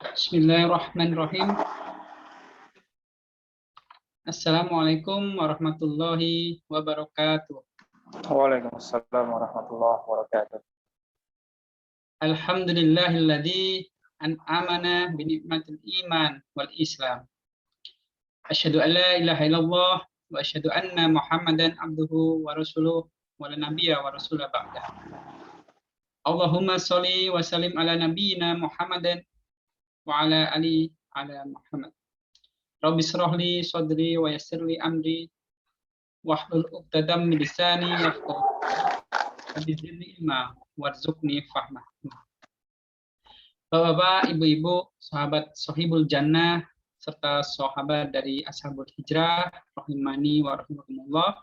Bismillahirrahmanirrahim. Assalamualaikum warahmatullahi wabarakatuh. Waalaikumsalam warahmatullahi wabarakatuh. Alhamdulillahilladzi an'amana bi ni'matil iman wal islam. Asyhadu an la ilaha illallah wa asyhadu anna Muhammadan abduhu wa rasuluh wa la nabiyya wa rasula ba'da. Allahumma sholli wa sallim ala nabiyyina Muhammadan wa ala ali ala Muhammad. Rabbi shrah li sadri wa yassir li amri wahlul 'uqdatam min lisani yafqahu qawli ilma warzuqni fahmah. Bapak-bapak, ibu-ibu, sahabat Sohibul Jannah serta sahabat dari Ashabul Hijrah rahimani wa rahimakumullah.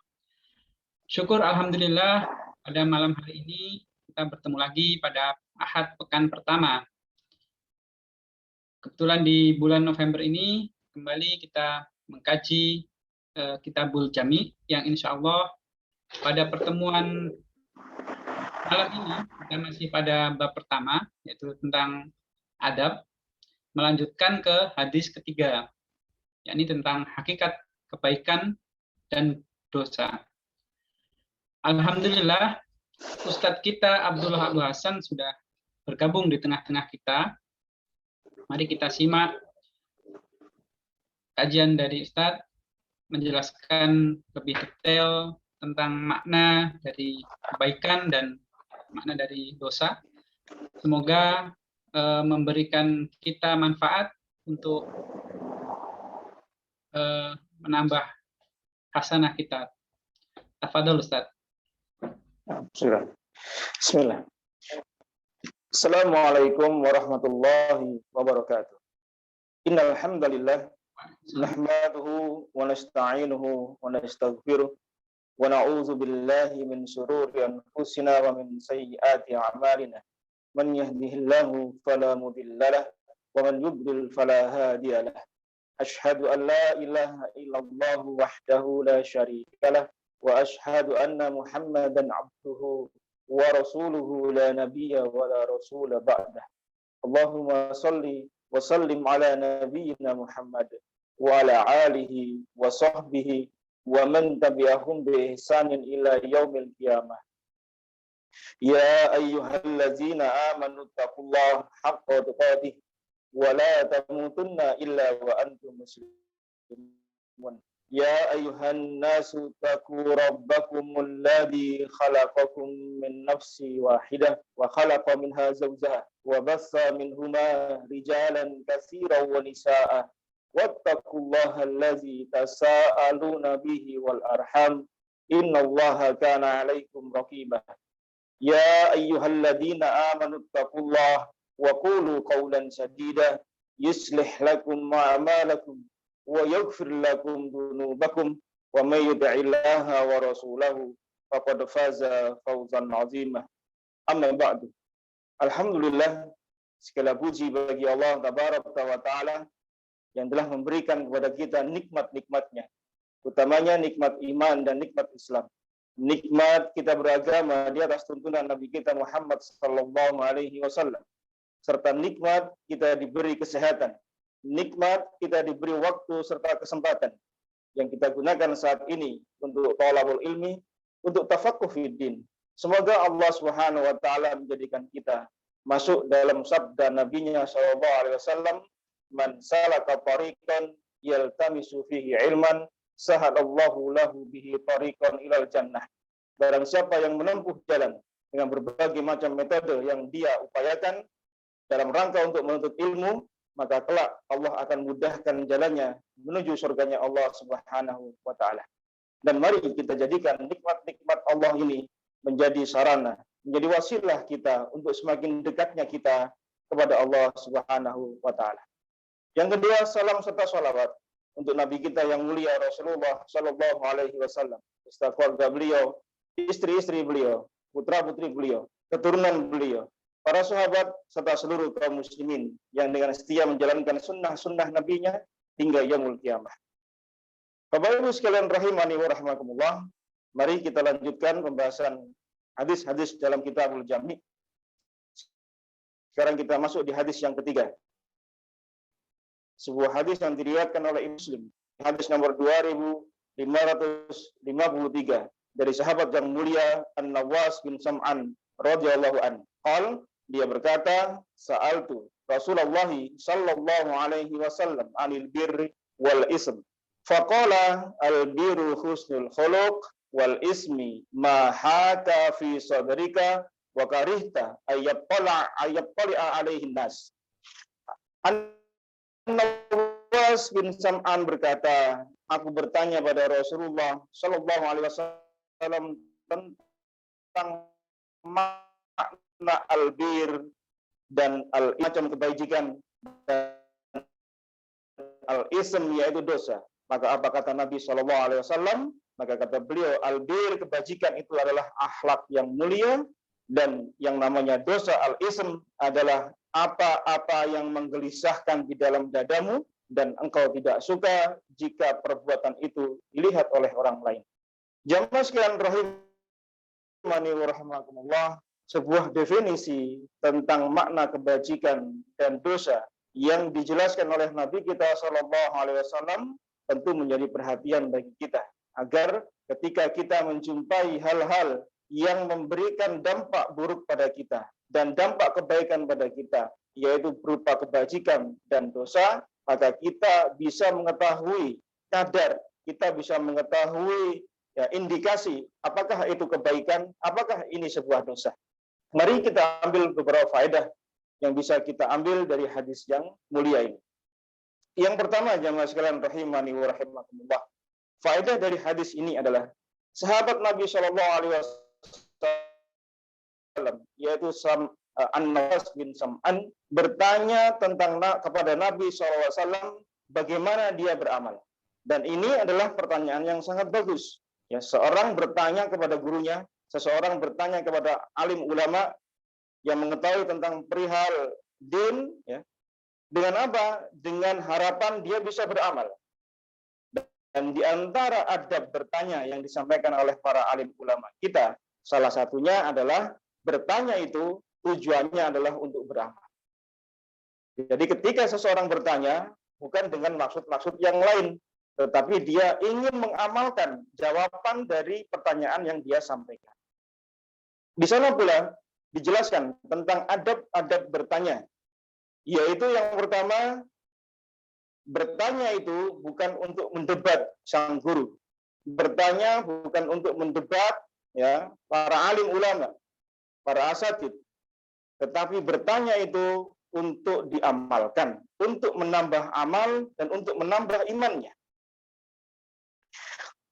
Syukur alhamdulillah pada malam hari ini kita bertemu lagi pada Ahad pekan pertama. Kebetulan di bulan November ini kembali kita mengkaji Kitabul Jami yang insya Allah pada pertemuan malam ini kita masih pada bab pertama yaitu tentang adab, melanjutkan ke hadis ketiga yakni tentang hakikat kebaikan dan dosa. Alhamdulillah Ustadz kita Abdullah Abdul Hasan sudah bergabung di tengah-tengah kita. Mari kita simak kajian dari Ustadz menjelaskan lebih detail tentang makna dari kebaikan dan makna dari dosa. Semoga memberikan kita manfaat untuk menambah hasanah kita. Tafadhol Ustaz. Bismillah. Assalamualaikum warahmatullahi wabarakatuh. Innal hamdalillah nahmaduhu wa nasta'inuhu wa nastaghfiruh wa na'udzu billahi min shururi anfusina wa min sayyiati a'malina. Man yahdihillahu fala mudhillalah wa man yudlil fala hadiyalah. Ashhadu an la ilaha illallah wahdahu la syarikalah wa ashhadu anna Muhammadan abduhu wa rasuluhu la nabiyya wa la rasula ba'dah. Allahumma salli wa sallim ala nabiyyina Muhammad wa ala alihi wa sahbihi wa man tabi'ahum bi ihsanin ila yaumil qiyamah. Ya ayyuhallazina amanu taqullaha haqqa tuqatih wa la tamutunna illa wa antum muslimun. Ya ayyuhan nasu taqu rabbakumul ladzi khalaqakum min nafsin wahidah wa khalaqa minha zawjaha wa bassa minhuma rijalan katsiran wa nisaa'a wattaqullaha allazi tasaaluna bihi wal arham innallaha kana 'alaikum raqibah. Ya ayyuhalladzina amanu taqullaha wa qulu qawlan sadida yuslih lakum a'malakum wa yaghfir lakum dhunubakum wa may yuti'illaha wa rasulahu faqad faza fawzan 'azima. Amma ba'du. Alhamdulillah, segala puji bagi Allah tabaraka wa taala yang telah memberikan kepada kita nikmat-nikmatnya, utamanya nikmat iman dan nikmat Islam. Nikmat kita beragama di atas tuntunan Nabi kita Muhammad sallallahu alaihi wasallam, serta nikmat kita diberi kesehatan. Nikmat kita diberi waktu serta kesempatan yang kita gunakan saat ini untuk thalabul ilmi, untuk tafaqquh fiddin. Semoga Allah Subhanahu wa taala menjadikan kita masuk dalam sabda Nabi-Nya sallallahu alaihi wasallam, "Man salaka tariqan yaltamisu fihi ilman, sahalallahu lahu bihi tariqan ilal jannah." Barang siapa yang menempuh jalan dengan berbagai macam metode yang dia upayakan dalam rangka untuk menuntut ilmu, maka kelak Allah akan mudahkan jalannya menuju surganya Allah Subhanahu wa taala. Dan mari kita jadikan nikmat-nikmat Allah ini menjadi sarana, menjadi wasilah kita untuk semakin dekatnya kita kepada Allah Subhanahu wa taala. Yang kedua, salam serta sholawat untuk Nabi kita yang mulia Rasulullah sallallahu alaihi wasallam, beserta keluarga beliau, istri-istri beliau, putra-putri beliau, keturunan beliau, para sahabat serta seluruh kaum muslimin yang dengan setia menjalankan sunnah-sunnah Nabi-Nya hingga yaumul qiyamah. Bapak Ibu sekalian rahimani wa rahimakumullah, mari kita lanjutkan pembahasan hadis-hadis dalam Kitabul Jami. Sekarang kita masuk di hadis yang ketiga. sebuah hadis yang diriwayatkan oleh Muslim. Hadis nomor 2553 dari sahabat yang mulia An-Nawas bin Sam'an radhiyallahu an. Dia berkata, sa'altu Rasulullah sallallahu alaihi wasallam anil birri wal ism. Faqala al-birru husnul khuluq wal ismi ma haka fi sadrika wa karihta ayyattali'a alaihi nas. An-Nawas bin Sam'an berkata, aku bertanya pada Rasulullah sallallahu alaihi wasallam tentang makna al-bir dan macam kebajikan, dan al-ism yaitu dosa. Maka apa kata Nabi sallallahu alaihi wasallam? Maka kata beliau, al-bir kebajikan itu adalah akhlak yang mulia, dan yang namanya dosa al-ism adalah apa-apa yang menggelisahkan di dalam dadamu dan engkau tidak suka jika perbuatan itu dilihat oleh orang lain. Jamaah sekalian rahimani wa rahimakumullah, sebuah definisi tentang makna kebajikan dan dosa yang dijelaskan oleh Nabi kita sallallahu alaihi wasallam tentu menjadi perhatian bagi kita, agar ketika kita menjumpai hal-hal yang memberikan dampak buruk pada kita dan dampak kebaikan pada kita, yaitu berupa kebajikan dan dosa, maka kita bisa mengetahui kadar, kita bisa mengetahui indikasi apakah itu kebaikan, apakah ini sebuah dosa. Mari kita ambil beberapa faedah yang bisa kita ambil dari hadis yang mulia ini. Yang pertama, jamaah sekalian rahimani wa rahimakumullah, faedah dari hadis ini adalah sahabat Nabi Shallallahu Alaihi Wasallam, yaitu An-Nawas bin Sam'an, bertanya kepada Nabi SAW bagaimana dia beramal. Dan ini adalah pertanyaan yang sangat bagus. Ya, seorang bertanya kepada gurunya, seseorang bertanya kepada alim ulama yang mengetahui tentang perihal din, ya, dengan apa? Dengan harapan dia bisa beramal. Dan di antara adab bertanya yang disampaikan oleh para alim ulama kita, salah satunya adalah bertanya itu tujuannya adalah untuk beramal. Jadi ketika seseorang bertanya, bukan dengan maksud-maksud yang lain, tetapi dia ingin mengamalkan jawaban dari pertanyaan yang dia sampaikan. Di sana pula dijelaskan tentang adab-adab bertanya, yaitu yang pertama, bertanya itu bukan untuk mendebat sang guru. Bertanya bukan untuk mendebat ya para alim ulama, para asatid. Tetapi bertanya itu untuk diamalkan, untuk menambah amal dan untuk menambah imannya.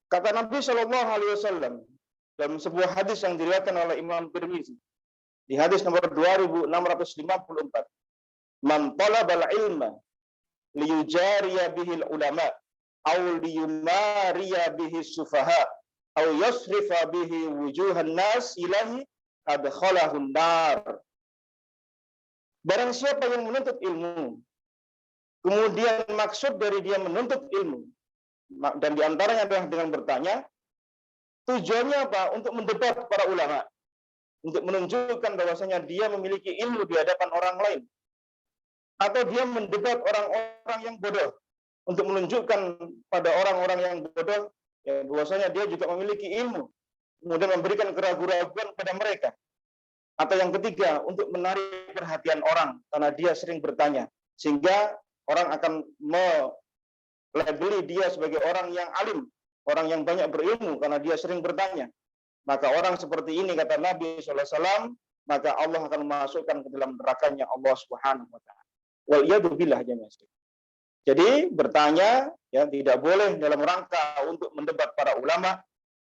Kata Nabi Shallallahu Alaihi Wasallam dalam sebuah hadis yang diriwayatkan oleh Imam Tirmizi, di hadis nomor 2654, man talabal ilma liyujariya bihil ulama aw liyumariya bihi sufaha aw yasrifa bihi wujuhan nas ilahi adkhalahun nar. Barang siapa yang menuntut ilmu, kemudian maksud dari dia menuntut ilmu, dan diantaranya adalah dengan bertanya, tujuannya apa? Untuk mendebat para ulama, untuk menunjukkan bahwasanya dia memiliki ilmu di hadapan orang lain, atau dia mendebat orang-orang yang bodoh, untuk menunjukkan pada orang-orang yang bodoh ya, bahwasanya dia juga memiliki ilmu, kemudian memberikan keraguan-keraguan pada mereka. Atau yang ketiga, untuk menarik perhatian orang karena dia sering bertanya, sehingga orang akan melabeli dia sebagai orang yang alim, orang yang banyak berilmu karena dia sering bertanya. Maka orang seperti ini, kata Nabi SAW, maka Allah akan memasukkan ke dalam nerakanya Allah Subhanahu wa taala. Wal iyadu billah, jemaah. Jadi bertanya ya tidak boleh dalam rangka untuk mendebat para ulama,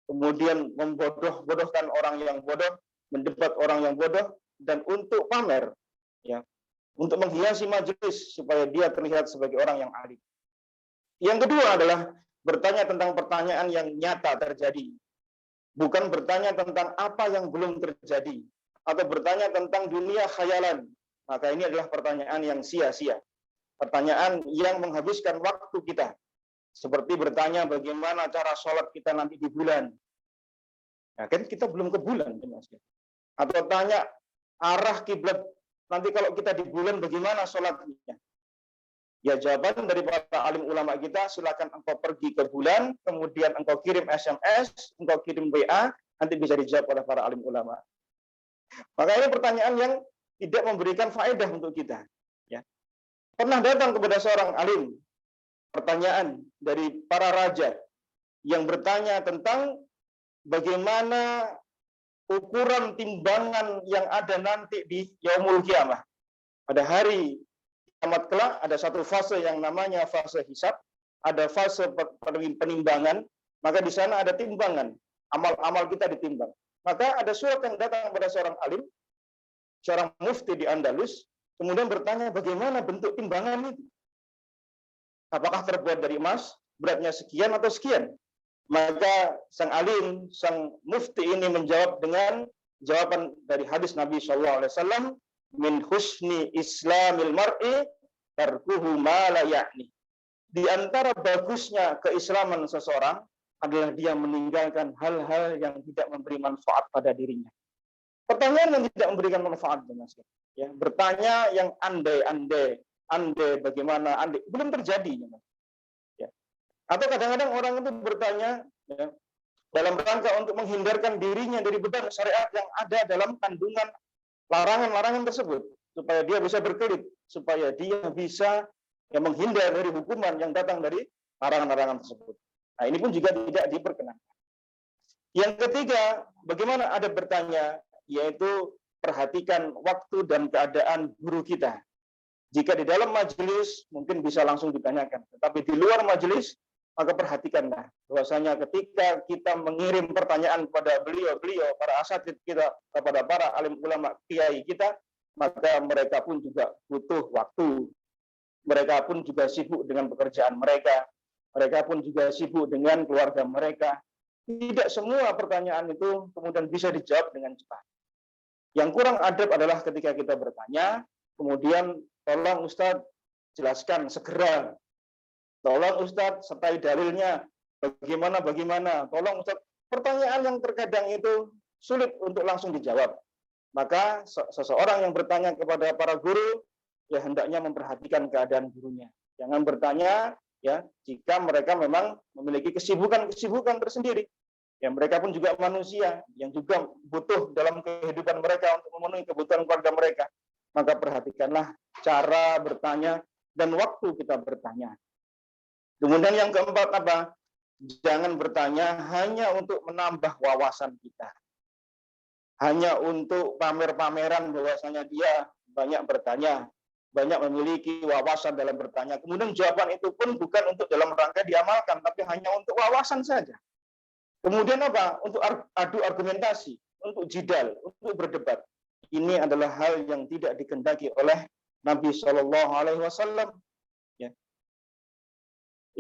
kemudian membodoh-bodohkan orang yang bodoh, mendebat orang yang bodoh, dan untuk pamer, ya, untuk menghiasi majelis supaya dia terlihat sebagai orang yang alim. Yang kedua adalah bertanya tentang pertanyaan yang nyata terjadi, bukan bertanya tentang apa yang belum terjadi, atau bertanya tentang dunia khayalan. Maka ini adalah pertanyaan yang sia-sia, pertanyaan yang menghabiskan waktu kita. Seperti bertanya bagaimana cara sholat kita nanti di bulan. Nah, kan kita belum ke bulan, atau tanya arah kiblat nanti kalau kita di bulan bagaimana sholatnya. Ya, jawaban dari para alim ulama kita, silakan engkau pergi ke bulan, kemudian engkau kirim SMS, engkau kirim WA, nanti bisa dijawab oleh para alim ulama. Maka ini pertanyaan yang tidak memberikan faedah untuk kita. Ya. Pernah datang kepada seorang alim pertanyaan dari para raja yang bertanya tentang bagaimana ukuran timbangan yang ada nanti di Yaumul Qiyamah. Pada hari kiamat kelak ada satu fase yang namanya fase hisab, ada fase penimbangan, maka di sana ada timbangan, amal-amal kita ditimbang. Maka ada surat yang datang kepada seorang alim, seorang mufti di Andalus, kemudian bertanya bagaimana bentuk timbangan itu? Apakah terbuat dari emas, beratnya sekian atau sekian? Maka sang alim, sang mufti ini menjawab dengan jawaban dari hadis Nabi SAW, min husni islamil mar'i tarkuhu ma la ya'ni. Di antara bagusnya keislaman seseorang adalah dia meninggalkan hal-hal yang tidak memberi manfaat pada dirinya. Pertanyaan yang tidak memberikan manfaat, ya, bertanya yang andai bagaimana, andai belum terjadi. Ya. Atau kadang-kadang orang itu bertanya, ya, dalam rangka untuk menghindarkan dirinya dari beban syariat yang ada dalam kandungan larangan-larangan tersebut, supaya dia bisa berkelit, supaya dia bisa menghindar dari hukuman yang datang dari larangan-larangan tersebut. Nah, ini pun juga tidak diperkenankan. Yang ketiga, bagaimana ada bertanya, yaitu perhatikan waktu dan keadaan guru kita. Jika di dalam majelis mungkin bisa langsung ditanyakan, tetapi di luar majelis maka perhatikanlah bahwasanya ketika kita mengirim pertanyaan kepada beliau, para asatidz kita, kepada para alim ulama kiai kita, maka mereka pun juga butuh waktu. Mereka pun juga sibuk dengan pekerjaan mereka. Mereka pun juga sibuk dengan keluarga mereka. Tidak semua pertanyaan itu kemudian bisa dijawab dengan cepat. Yang kurang adab adalah ketika kita bertanya, kemudian tolong Ustadz jelaskan segera. Tolong Ustadz sertai dalilnya, bagaimana, tolong Ustadz. Pertanyaan yang terkadang itu sulit untuk langsung dijawab. Maka seseorang yang bertanya kepada para guru, ya hendaknya memperhatikan keadaan gurunya. Jangan bertanya, ya, jika mereka memang memiliki kesibukan tersendiri. Ya, mereka pun juga manusia yang juga butuh dalam kehidupan mereka untuk memenuhi kebutuhan keluarga mereka. Maka perhatikanlah cara bertanya dan waktu kita bertanya. Kemudian yang keempat apa? Jangan bertanya hanya untuk menambah wawasan kita. Hanya untuk pamer-pameran bahwasanya dia banyak bertanya, banyak memiliki wawasan dalam bertanya. Kemudian jawaban itu pun bukan untuk dalam rangka diamalkan, tapi hanya untuk wawasan saja. Kemudian apa? Untuk adu argumentasi, untuk jidal, untuk berdebat. Ini adalah hal yang tidak dikehendaki oleh Nabi Shallallahu Alaihi Wasallam. Ya.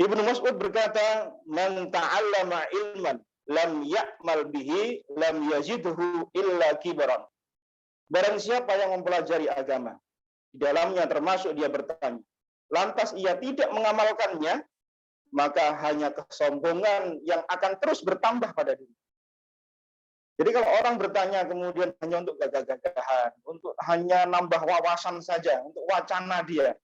Ibnu Mas'ud berkata, "Man ta'allama ilman lam ya'mal bihi lam yazidhu illa kibran." Barang siapa yang mempelajari agama, di dalamnya termasuk dia bertanya, lantas ia tidak mengamalkannya, maka hanya kesombongan yang akan terus bertambah pada diri. Jadi kalau orang bertanya kemudian hanya untuk gagah-gagahan, untuk hanya nambah wawasan saja, untuk wacana dia,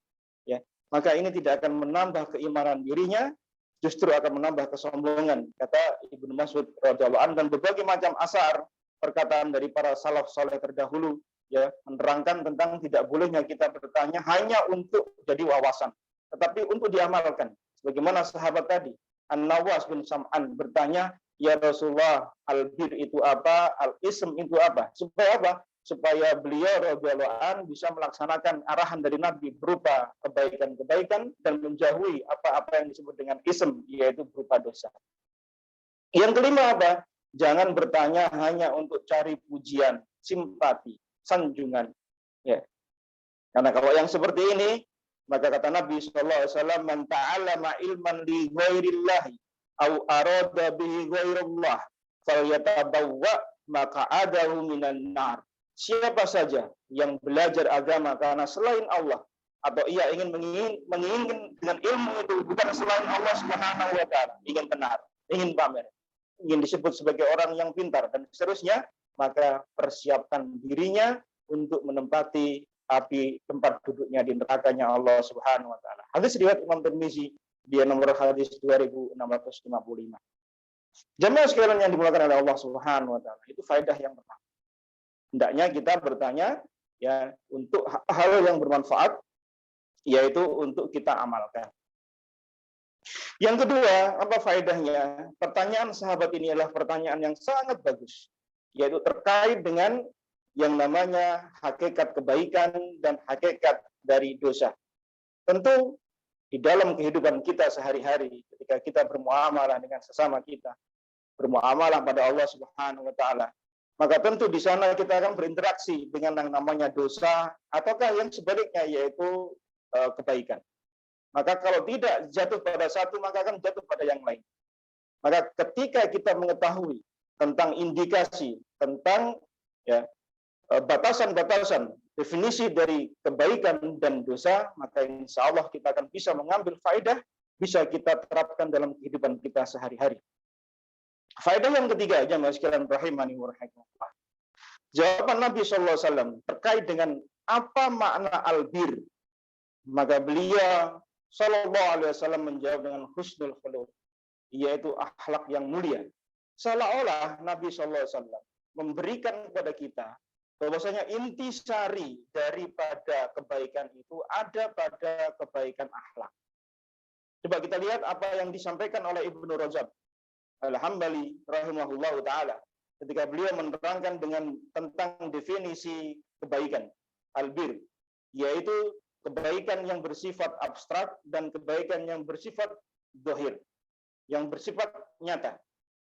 ya, maka ini tidak akan menambah keimanan dirinya, justru akan menambah kesombongan. Kata Ibnu Mas'ud radhiyallahu anhu, dan berbagai macam asar perkataan dari para salaf saleh terdahulu, ya, menerangkan tentang tidak bolehnya kita bertanya hanya untuk jadi wawasan, tetapi untuk diamalkan. Bagaimana sahabat tadi, An-Nawas bin Sam'an bertanya, ya Rasulullah, al-bir itu apa, al-ism itu apa? Supaya apa? Supaya beliau radhiyallahu anhu bisa melaksanakan arahan dari Nabi berupa kebaikan-kebaikan dan menjauhi apa-apa yang disebut dengan ism, yaitu berupa dosa. Yang kelima apa? Jangan bertanya hanya untuk cari pujian, simpati, sanjungan. Ya. Karena kalau yang seperti ini, maka kata Nabi SAW, "Man ta'allama ilman li ghairillahi aw arada bihi ghairallah falyatabawwa maq'adahu minan nar." Siapa saja yang belajar agama karena selain Allah, atau ia ingin menginginkan dengan ilmu itu bukan selain Allah Subhanahu wa taala, ingin benar, ingin pamer, ingin disebut sebagai orang yang pintar dan seterusnya, maka persiapkan dirinya untuk menempati api tempat duduknya di nerakanya Allah Subhanahu wa taala. Hadis riwayat Imam Tirmizi, dia nomor hadis 2655. Jemaah sekalian yang dimuliakan oleh Allah Subhanahu wa taala, itu faedah yang pertama. Hendaknya kita bertanya ya untuk hal yang bermanfaat, yaitu untuk kita amalkan. Yang kedua, apa faedahnya? Pertanyaan sahabat ini adalah pertanyaan yang sangat bagus, yaitu terkait dengan yang namanya hakikat kebaikan dan hakikat dari dosa. Tentu di dalam kehidupan kita sehari-hari, ketika kita bermuamalah dengan sesama kita, bermuamalah pada Allah Subhanahu wa taala, maka tentu di sana kita akan berinteraksi dengan yang namanya dosa ataukah yang sebaliknya, yaitu kebaikan. Maka kalau tidak jatuh pada satu, maka akan jatuh pada yang lain. Maka ketika kita mengetahui tentang indikasi, tentang ya batasan-batasan, definisi dari kebaikan dan dosa, maka insya Allah kita akan bisa mengambil faedah, bisa kita terapkan dalam kehidupan kita sehari-hari. Faedah yang ketiga, jemaah sekalian rahimani wa rahimakumullah. Jawaban Nabi SAW terkait dengan apa makna albir, maka beliau Sallallahu Alaihi Wasallam menjawab dengan husnul khuluq, yaitu akhlak yang mulia. Seolah-olah Nabi Sallallahu Alaihi Wasallam memberikan kepada kita bahwasanya intisari daripada kebaikan itu ada pada kebaikan akhlak. Coba kita lihat apa yang disampaikan oleh Ibnu Rajab Al-Hambali rahimahullahu taala ketika beliau menerangkan tentang definisi kebaikan albir, yaitu kebaikan yang bersifat abstrak dan kebaikan yang bersifat zahir, yang bersifat nyata.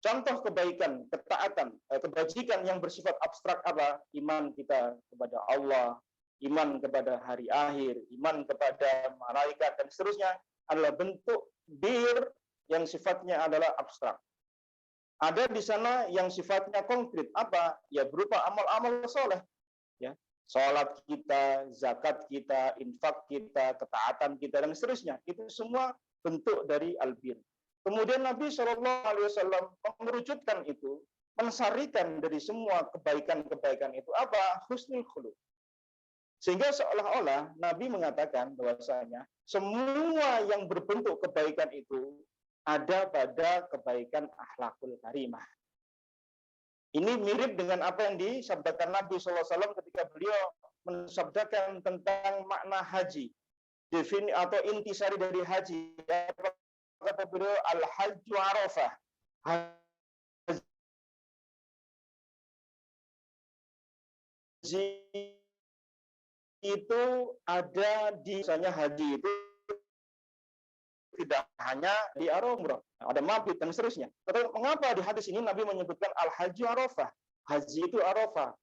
Contoh kebaikan, ketaatan, kebajikan yang bersifat abstrak apa? Iman kita kepada Allah, iman kepada hari akhir, iman kepada malaikat, dan seterusnya adalah bentuk bir yang sifatnya adalah abstrak. Ada di sana yang sifatnya konkret, apa? Ya berupa amal-amal soleh. Ya. Sholat kita, zakat kita, infak kita, ketaatan kita, dan seterusnya. Itu semua bentuk dari albir. Kemudian Nabi SAW memerujutkan itu, mensarikan dari semua kebaikan-kebaikan itu apa? Husnul khuluq. Sehingga seolah-olah Nabi mengatakan bahwasanya semua yang berbentuk kebaikan itu ada pada kebaikan akhlakul karimah. Ini mirip dengan apa yang disabdakan Nabi SAW ketika beliau mensabdakan tentang makna haji. Defini atau intisari dari haji. Kata beliau, al-hajju arafah. Haji itu ada di, misalnya haji itu tidak hanya di Arafah, ada mabit dan seterusnya. Tetapi mengapa di hadis ini Nabi menyebutkan al-hajju arafah? Haji itu Arafah.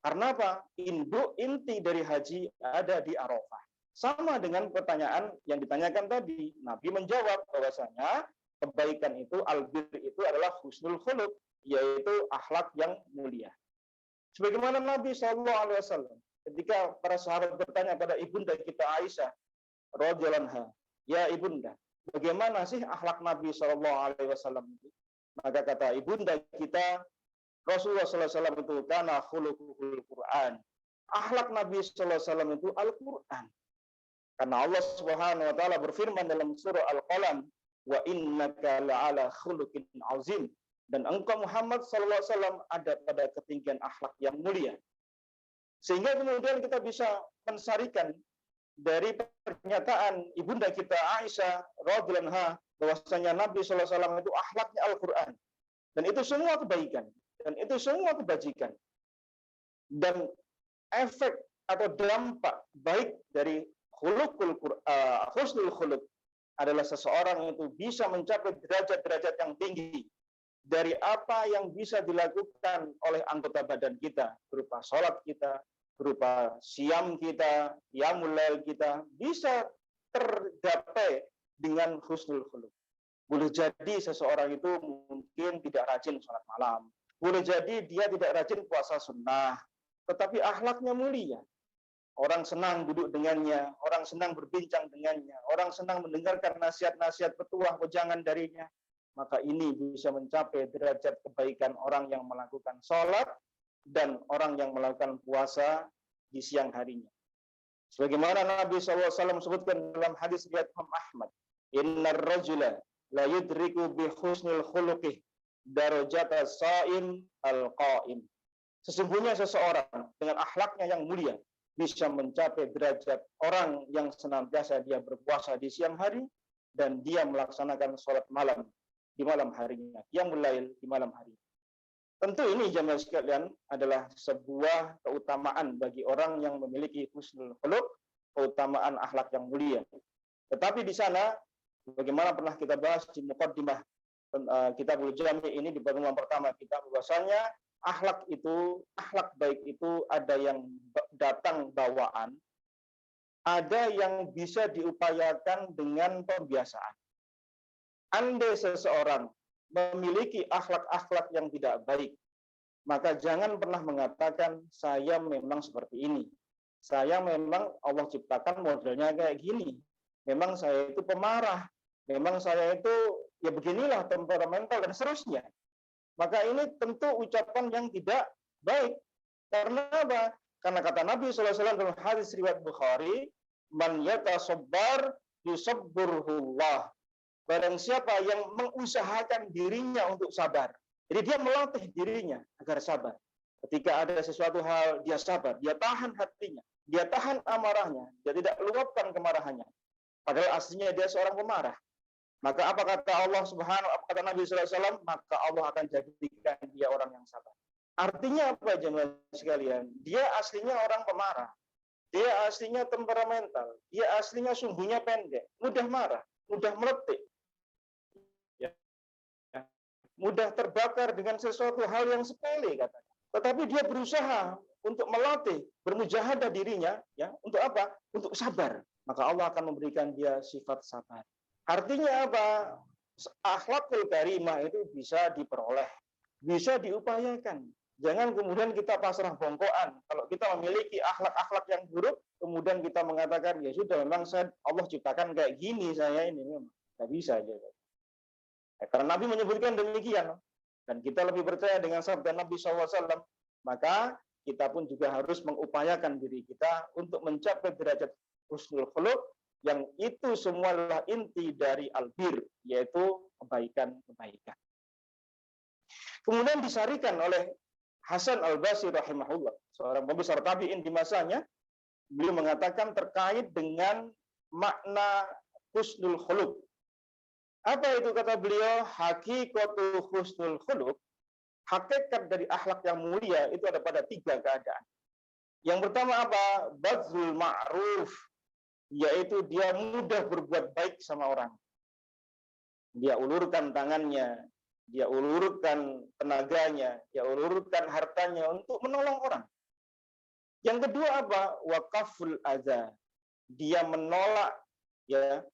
Karena apa? Inti dari haji ada di Arafah. Sama dengan pertanyaan yang ditanyakan tadi, Nabi menjawab bahwasanya kebaikan itu, albir itu adalah husnul khuluq, yaitu akhlak yang mulia. Sebagaimana Nabi SAW ketika para sahabat bertanya pada ibunda kita Aisyah radhiyallahu anha, ya ibunda, bagaimana sih akhlak Nabi SAW itu? Maka kata ibunda kita, Rasulullah SAW itu kana khuluquhul Quran. Akhlak Nabi SAW itu Al-Quran. Karena Allah Subhanahu wa taala berfirman dalam surah Al-Qalam, wa innaka la'ala khuluqin azim. Dan engkau Muhammad SAW ada pada ketinggian akhlak yang mulia. Sehingga kemudian kita bisa mensarikan dari pernyataan ibunda kita Aisyah radhiyallahu anha bahwasanya Nabi SAW itu akhlaknya Al-Quran. Dan itu semua kebaikan. Dan itu semua kebajikan. Dan efek atau dampak baik dari husnul khuluq adalah seseorang itu bisa mencapai derajat-derajat yang tinggi dari apa yang bisa dilakukan oleh anggota badan kita, berupa sholat kita, berupa siam kita, qiyamul lail kita, bisa tergapai dengan husnul khuluq. Boleh jadi seseorang itu mungkin tidak rajin sholat malam, boleh jadi dia tidak rajin puasa sunnah, tetapi akhlaknya mulia. Orang senang duduk dengannya, orang senang berbincang dengannya, orang senang mendengarkan nasihat-nasihat petuah wejangan darinya. Maka ini bisa mencapai derajat kebaikan orang yang melakukan sholat dan orang yang melakukan puasa di siang harinya. Sebagaimana Nabi SAW sebutkan dalam hadis riwayat Imam Ahmad, innar rajula la yudriku bi husnil khuluqih darajata sha'im al-qa'im. Sesungguhnya seseorang dengan akhlaknya yang mulia bisa mencapai derajat orang yang senantiasa dia berpuasa di siang hari dan dia melaksanakan sholat malam di malam harinya, qiyamul lail di malam hari. Tentu ini jamaah sekalian adalah sebuah keutamaan bagi orang yang memiliki husnul khuluq, keutamaan akhlak yang mulia. Tetapi di sana, bagaimana pernah kita bahas di muqaddimah Kitabul Jami' ini di pertemuan pertama kita, bahwasanya akhlak baik itu ada yang datang bawaan, ada yang bisa diupayakan dengan pembiasaan. Andai seseorang memiliki akhlak-akhlak yang tidak baik, maka jangan pernah mengatakan saya memang seperti ini. Saya memang Allah ciptakan modelnya kayak gini. Memang saya itu pemarah. Memang saya itu ya beginilah temperamental dan seterusnya. Maka ini tentu ucapan yang tidak baik. Karena apa? Karena kata Nabi SAW dalam hadis riwayat Bukhari, man yatasabbar yusabburhullah. Barang siapa yang mengusahakan dirinya untuk sabar. Jadi dia melatih dirinya agar sabar. Ketika ada sesuatu hal, dia sabar. Dia tahan hatinya. Dia tahan amarahnya. Dia tidak luapkan kemarahannya. Padahal aslinya dia seorang pemarah. Maka apa kata Allah Subhanahu, apa kata Nabi SAW? Maka Allah akan jadikan dia orang yang sabar. Artinya apa jemaah sekalian? Dia aslinya orang pemarah. Dia aslinya temperamental. Dia aslinya sumbunya pendek. Mudah marah. Mudah meletik. Mudah terbakar dengan sesuatu hal yang sepele katanya. Tetapi dia berusaha untuk melatih, bermujahadah dirinya, ya, untuk apa? Untuk sabar. Maka Allah akan memberikan dia sifat sabar. Artinya apa? Akhlakul karimah itu bisa diperoleh, bisa diupayakan. Jangan kemudian kita pasrah bongkoan. Kalau kita memiliki akhlak-akhlak yang buruk, kemudian kita mengatakan, ya sudah, memang Allah ciptakan kayak gini, saya ini memang nggak bisa aja. Karena Nabi menyebutkan demikian, dan kita lebih percaya dengan sabda Nabi SAW, maka kita pun juga harus mengupayakan diri kita untuk mencapai derajat husnul khuluq, yang itu semua adalah inti dari albir, yaitu kebaikan-kebaikan. Kemudian disarikan oleh Hasan al-Basri rahimahullah, seorang pembesar tabi'in di masanya, beliau mengatakan terkait dengan makna husnul khuluq. Apa itu kata beliau? Hakikatul husnul khuluq, hakikat dari akhlak yang mulia itu ada pada 3 keadaan. Yang pertama apa? Badzul ma'ruf, yaitu dia mudah berbuat baik sama orang. Dia ulurkan tangannya, dia ulurkan tenaganya, dia ulurkan hartanya untuk menolong orang. Yang kedua apa? Waqaful adza, dia menolak, ya,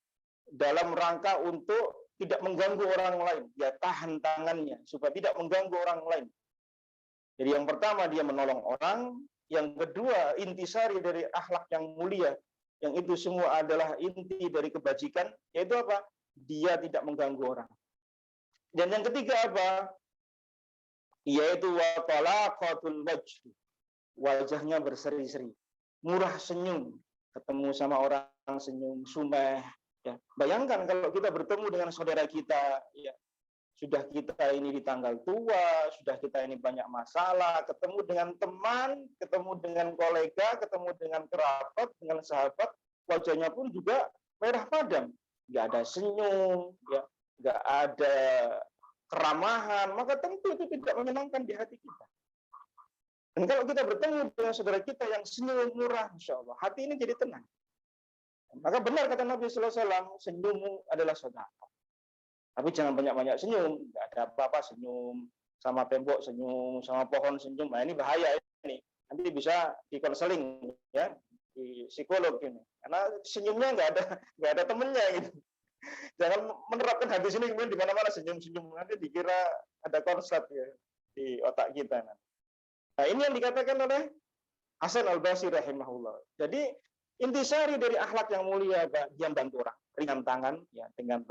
dalam rangka untuk tidak mengganggu orang lain. Dia tahan tangannya supaya tidak mengganggu orang lain. Jadi yang pertama dia menolong orang, yang kedua intisari dari akhlak yang mulia, yang itu semua adalah inti dari kebajikan, yaitu apa? Dia tidak mengganggu orang. Dan yang ketiga apa? Yaitu wa talaqatul wajh, wajahnya berseri-seri, murah senyum, ketemu sama orang senyum, sumeh. Ya, bayangkan kalau kita bertemu dengan saudara kita, ya, sudah kita ini di tanggal tua, sudah kita ini banyak masalah, ketemu dengan teman, ketemu dengan kolega, ketemu dengan kerabat, dengan sahabat, wajahnya pun juga merah padam, nggak ada senyum, ya, nggak ada keramahan, maka tentu itu tidak menyenangkan di hati kita. Dan kalau kita bertemu dengan saudara kita yang senyum murah, insya Allah, hati ini jadi tenang. Maka benar kata Nabi SAW, senyummu adalah sedekah. Tapi jangan banyak-banyak senyum, nggak ada apa-apa senyum, sama tembok senyum, sama pohon senyum. Nah ini bahaya ini. Nanti bisa di konseling, ya, di psikolog ini. Karena senyumnya nggak ada temennya gitu. Jangan menerapkan hadis ini kemudian di mana-mana senyum-senyum, nanti dikira ada konsep ya di otak kita. Nah ini yang dikatakan oleh Hasan al-Basri rahimahullah. Jadi intisari dari akhlak yang mulia, dia bantu orang, ringan tangan, ya, dengan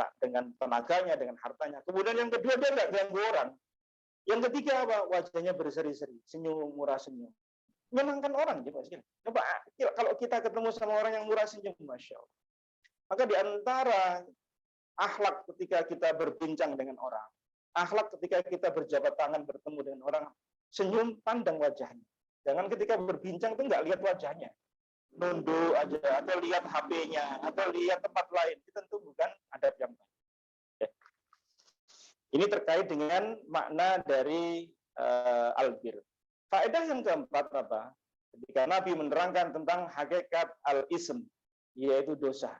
tenaganya, dengan hartanya. Kemudian yang kedua, dia nggak ganggu orang. Yang ketiga apa? Wajahnya berseri-seri, senyum, murah senyum. menyenangkan orang. Coba kalau kita ketemu sama orang yang murah senyum, Masya Allah. Maka di antara akhlak ketika kita berbincang dengan orang, akhlak ketika kita berjabat tangan bertemu dengan orang, senyum, pandang wajahnya. Jangan ketika berbincang itu nggak lihat wajahnya, nunduk aja, atau lihat HP-nya, atau lihat tempat lain. Itu tentu bukan adab yang baik. Ini terkait dengan makna dari albir. Faedah yang keempat apa? Ketika Nabi menerangkan tentang hakikat al-ism, yaitu dosa.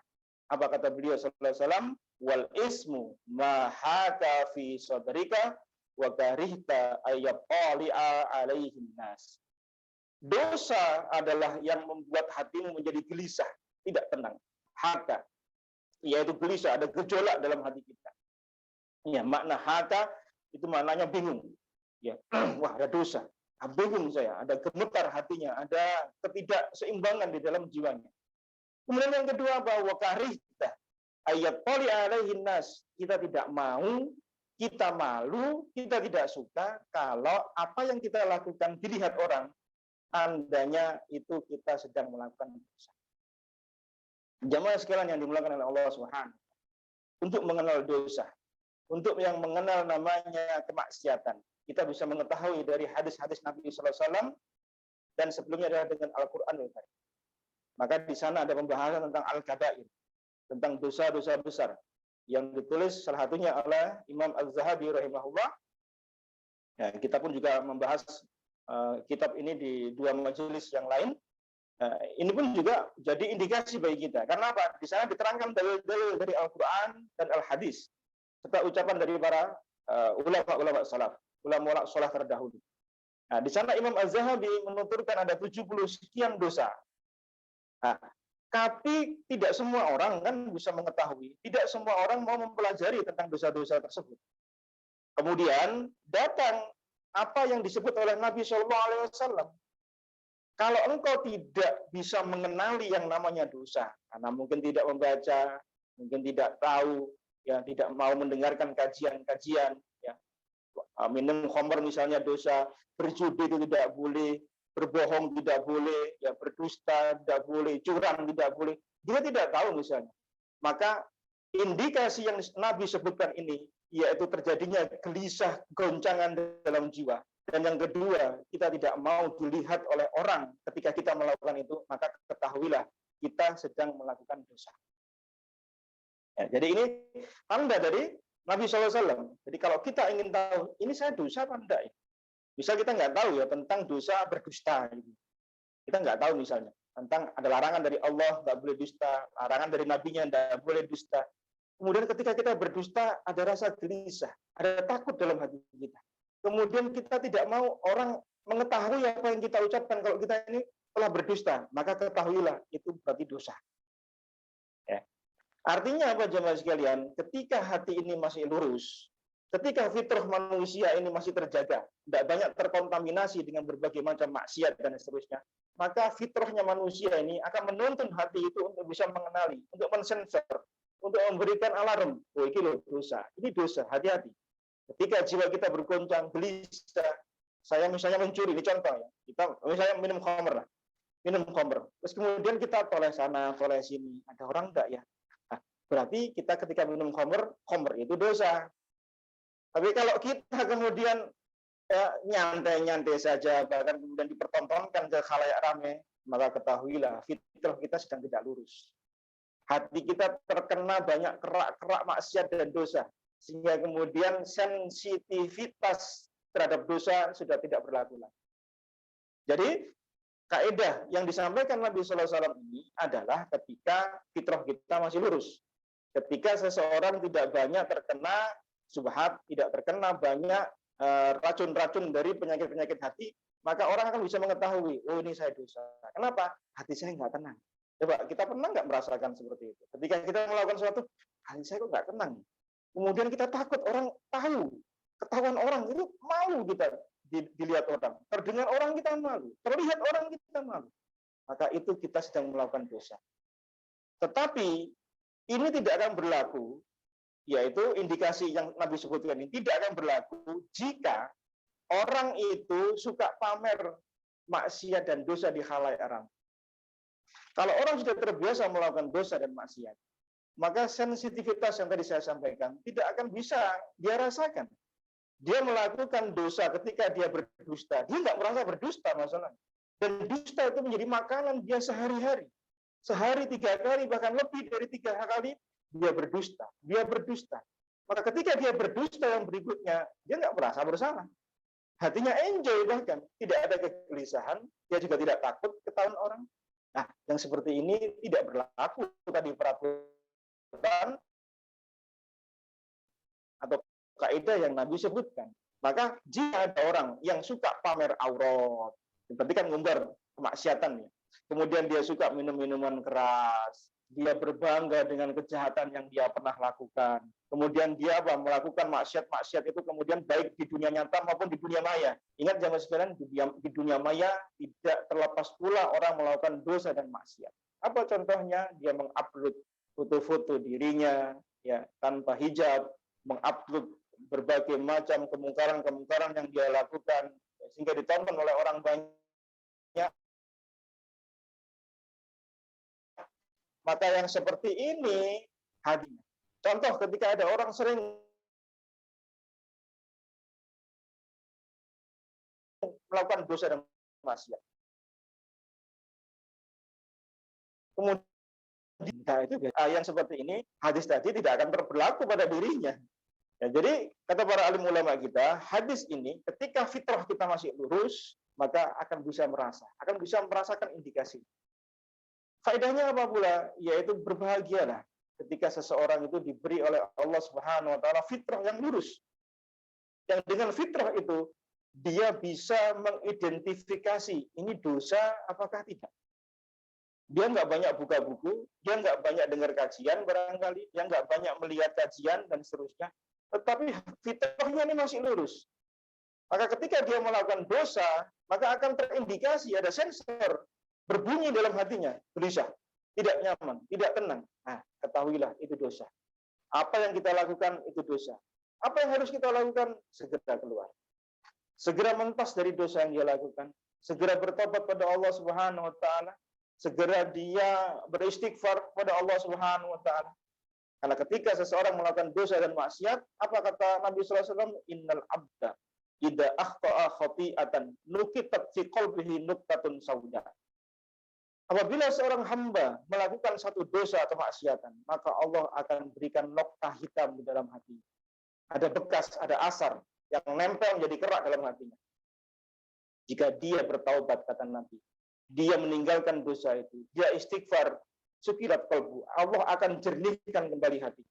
Apa kata beliau sallallahu alaihi wasallam? Wal ismu ma haka fi sadrika wa karihta ayyaqali'a alaihin nas. Dosa adalah yang membuat hatimu menjadi gelisah, tidak tenang. Haka, yaitu gelisah, ada gejolak dalam hati kita. Ya, makna haka itu maknanya bingung. Ya, wah ada dosa, bingung saya, ada gemetar hatinya, ada ketidakseimbangan di dalam jiwanya. Kemudian yang kedua bahwa karihta ayat poli alaihin nas, kita tidak mau, kita malu, kita tidak suka kalau apa yang kita lakukan dilihat orang, tandanya itu kita sedang melakukan dosa. Jamaah sekalian yang dimuliakan oleh Allah Subhanahu, untuk mengenal dosa, untuk yang mengenal namanya kemaksiatan, kita bisa mengetahui dari hadis-hadis Nabi sallallahu alaihi wasallam dan sebelumnya adalah dengan Al-Qur'anul Karim. Maka di sana ada pembahasan tentang al-kabair, tentang dosa-dosa besar yang ditulis salah satunya oleh Imam Az-Zahabi rahimahullah. Ya, kita pun juga membahas kitab ini di dua majelis yang lain. Ini pun juga jadi indikasi bagi kita. Karena apa? Di sana diterangkan dalil-dalil dari Al-Quran dan Al-Hadis serta ucapan dari para ulama-ulama salaf, ulama salaf terdahulu. Nah, di sana Imam Az-Zahabi menuturkan ada 70 sekian dosa. Nah, tapi tidak semua orang kan bisa mengetahui, tidak semua orang mau mempelajari tentang dosa-dosa tersebut. Kemudian datang apa yang disebut oleh Nabi Shallallahu Alaihi Wasallam. Kalau engkau tidak bisa mengenali yang namanya dosa, karena mungkin tidak membaca, mungkin tidak tahu, ya tidak mau mendengarkan kajian-kajian, ya minum khamr misalnya dosa, berjudi itu tidak boleh, berbohong tidak boleh, ya berdusta tidak boleh, curang tidak boleh. Dia tidak tahu misalnya, maka indikasi yang Nabi sebutkan ini, yaitu terjadinya gelisah, goncangan dalam jiwa. Dan yang kedua, kita tidak mau dilihat oleh orang ketika kita melakukan itu, maka ketahuilah kita sedang melakukan dosa. Ya, jadi ini tanda dari Nabi SAW. Jadi kalau kita ingin tahu, ini saya dosa apa enggak? Bisa kita nggak tahu ya tentang dosa berdusta. Kita nggak tahu misalnya. Tentang ada larangan dari Allah, nggak boleh dusta. Larangan dari Nabi-Nya, nggak boleh dusta. Kemudian ketika kita berdusta, ada rasa gelisah, ada takut dalam hati kita. Kemudian kita tidak mau orang mengetahui apa yang kita ucapkan kalau kita ini telah berdusta, maka ketahuilah itu berarti dosa. Ya. Artinya apa jemaah sekalian? Ketika hati ini masih lurus, ketika fitrah manusia ini masih terjaga, tidak banyak terkontaminasi dengan berbagai macam maksiat dan seterusnya, maka fitrahnya manusia ini akan menuntun hati itu untuk bisa mengenali, untuk mensensor, untuk memberikan alarm, oh ini loh dosa, ini dosa, hati-hati. Ketika jiwa kita bergoncang, gelisah, saya misalnya mencuri, ini contoh ya, kita misalnya minum khamr, terus kemudian kita toleh sana, toleh sini, ada orang enggak ya? Nah, berarti kita ketika minum khamr itu dosa. Tapi kalau kita kemudian nyantai-nyantai saja, bahkan kemudian dipertontonkan ke khalayak ramai, maka ketahuilah fitrah kita sedang tidak lurus. Hati kita terkena banyak kerak-kerak maksiat dan dosa, sehingga kemudian sensitivitas terhadap dosa sudah tidak berlaku lagi. Jadi kaidah yang disampaikan Nabi Sallallahu Alaihi Wasallam ini adalah ketika fitrah kita masih lurus, ketika seseorang tidak banyak terkena subhat, tidak terkena banyak racun-racun dari penyakit-penyakit hati, maka orang akan bisa mengetahui, oh ini saya dosa. Kenapa? Hati saya nggak tenang. Coba kita pernah nggak merasakan seperti itu? Ketika kita melakukan sesuatu, hati saya kok nggak tenang. Kemudian kita takut orang tahu, ketahuan orang, itu malu kita dilihat orang, terdengar orang kita malu, terlihat orang kita malu. Maka itu kita sedang melakukan dosa. Tetapi ini tidak akan berlaku, yaitu indikasi yang Nabi sebutkan ini tidak akan berlaku jika orang itu suka pamer maksiat dan dosa di khalayak ramai. Kalau orang sudah terbiasa melakukan dosa dan maksiat, maka sensitivitas yang tadi saya sampaikan tidak akan bisa dia rasakan. Dia melakukan dosa ketika dia berdusta. Dia nggak merasa berdusta masalahnya. Dan dusta itu menjadi makanan dia sehari-hari. Sehari 3 kali, bahkan lebih dari 3 kali, dia berdusta. Dia berdusta. Maka ketika dia berdusta yang berikutnya, dia nggak merasa bersalah. Hatinya enjoy bahkan. Tidak ada kegelisahan. Dia juga tidak takut ketahuan orang. Nah, yang seperti ini tidak berlaku tadi peraturan atau kaidah yang Nabi sebutkan. Maka jika ada orang yang suka pamer aurat, berarti kan ngumbar kemaksiatan ya. Kemudian dia suka minum minuman keras, dia berbangga dengan kejahatan yang dia pernah lakukan. Kemudian dia melakukan maksiat-maksiat itu kemudian baik di dunia nyata maupun di dunia maya. Ingat jamaah sekalian, di dunia maya tidak terlepas pula orang melakukan dosa dan maksiat. Apa contohnya? Dia mengupload foto-foto dirinya ya tanpa hijab, mengupload berbagai macam kemungkaran-kemungkaran yang dia lakukan sehingga ditonton oleh orang banyak. Maka yang seperti ini hadirnya. Contoh ketika ada orang sering melakukan dosa dan maksiat. Kemudian itu yang seperti ini, hadis tadi tidak akan berlaku pada dirinya. Ya, jadi kata para alim ulama kita, hadis ini ketika fitrah kita masih lurus, maka akan bisa merasakan indikasi. Faedahnya apa pula? Yaitu berbahagialah ketika seseorang itu diberi oleh Allah Subhanahu wa taala fitrah yang lurus. Yang dengan fitrah itu dia bisa mengidentifikasi ini dosa apakah tidak. Dia nggak banyak buka buku, dia nggak banyak dengar kajian barangkali, dia nggak banyak melihat kajian dan seterusnya. Tetapi fitrahnya ini masih lurus. Maka ketika dia melakukan dosa, maka akan terindikasi ada sensor berbunyi dalam hatinya, gelisah, tidak nyaman, tidak tenang. Nah, ketahuilah itu dosa. Apa yang kita lakukan itu dosa. Apa yang harus kita lakukan? Segera keluar. Segera mentas dari dosa yang dia lakukan. Segera bertobat pada Allah Subhanahu wa taala. Segera dia beristighfar pada Allah Subhanahu wa taala. Karena ketika seseorang melakukan dosa dan maksiat, apa kata Nabi sallallahu alaihi wasallam? Innal abda idza akhta'a khati'atan nukitat fi qalbihi nuqtatun sauda. Apabila seorang hamba melakukan satu dosa atau maksiatan, maka Allah akan berikan noktah hitam di dalam hati. Ada bekas, ada asar yang nempel menjadi kerak dalam hatinya. Jika dia bertaubat, kata Nabi, dia meninggalkan dosa itu, dia istighfar, sukilat qalbu, Allah akan jernihkan kembali hati.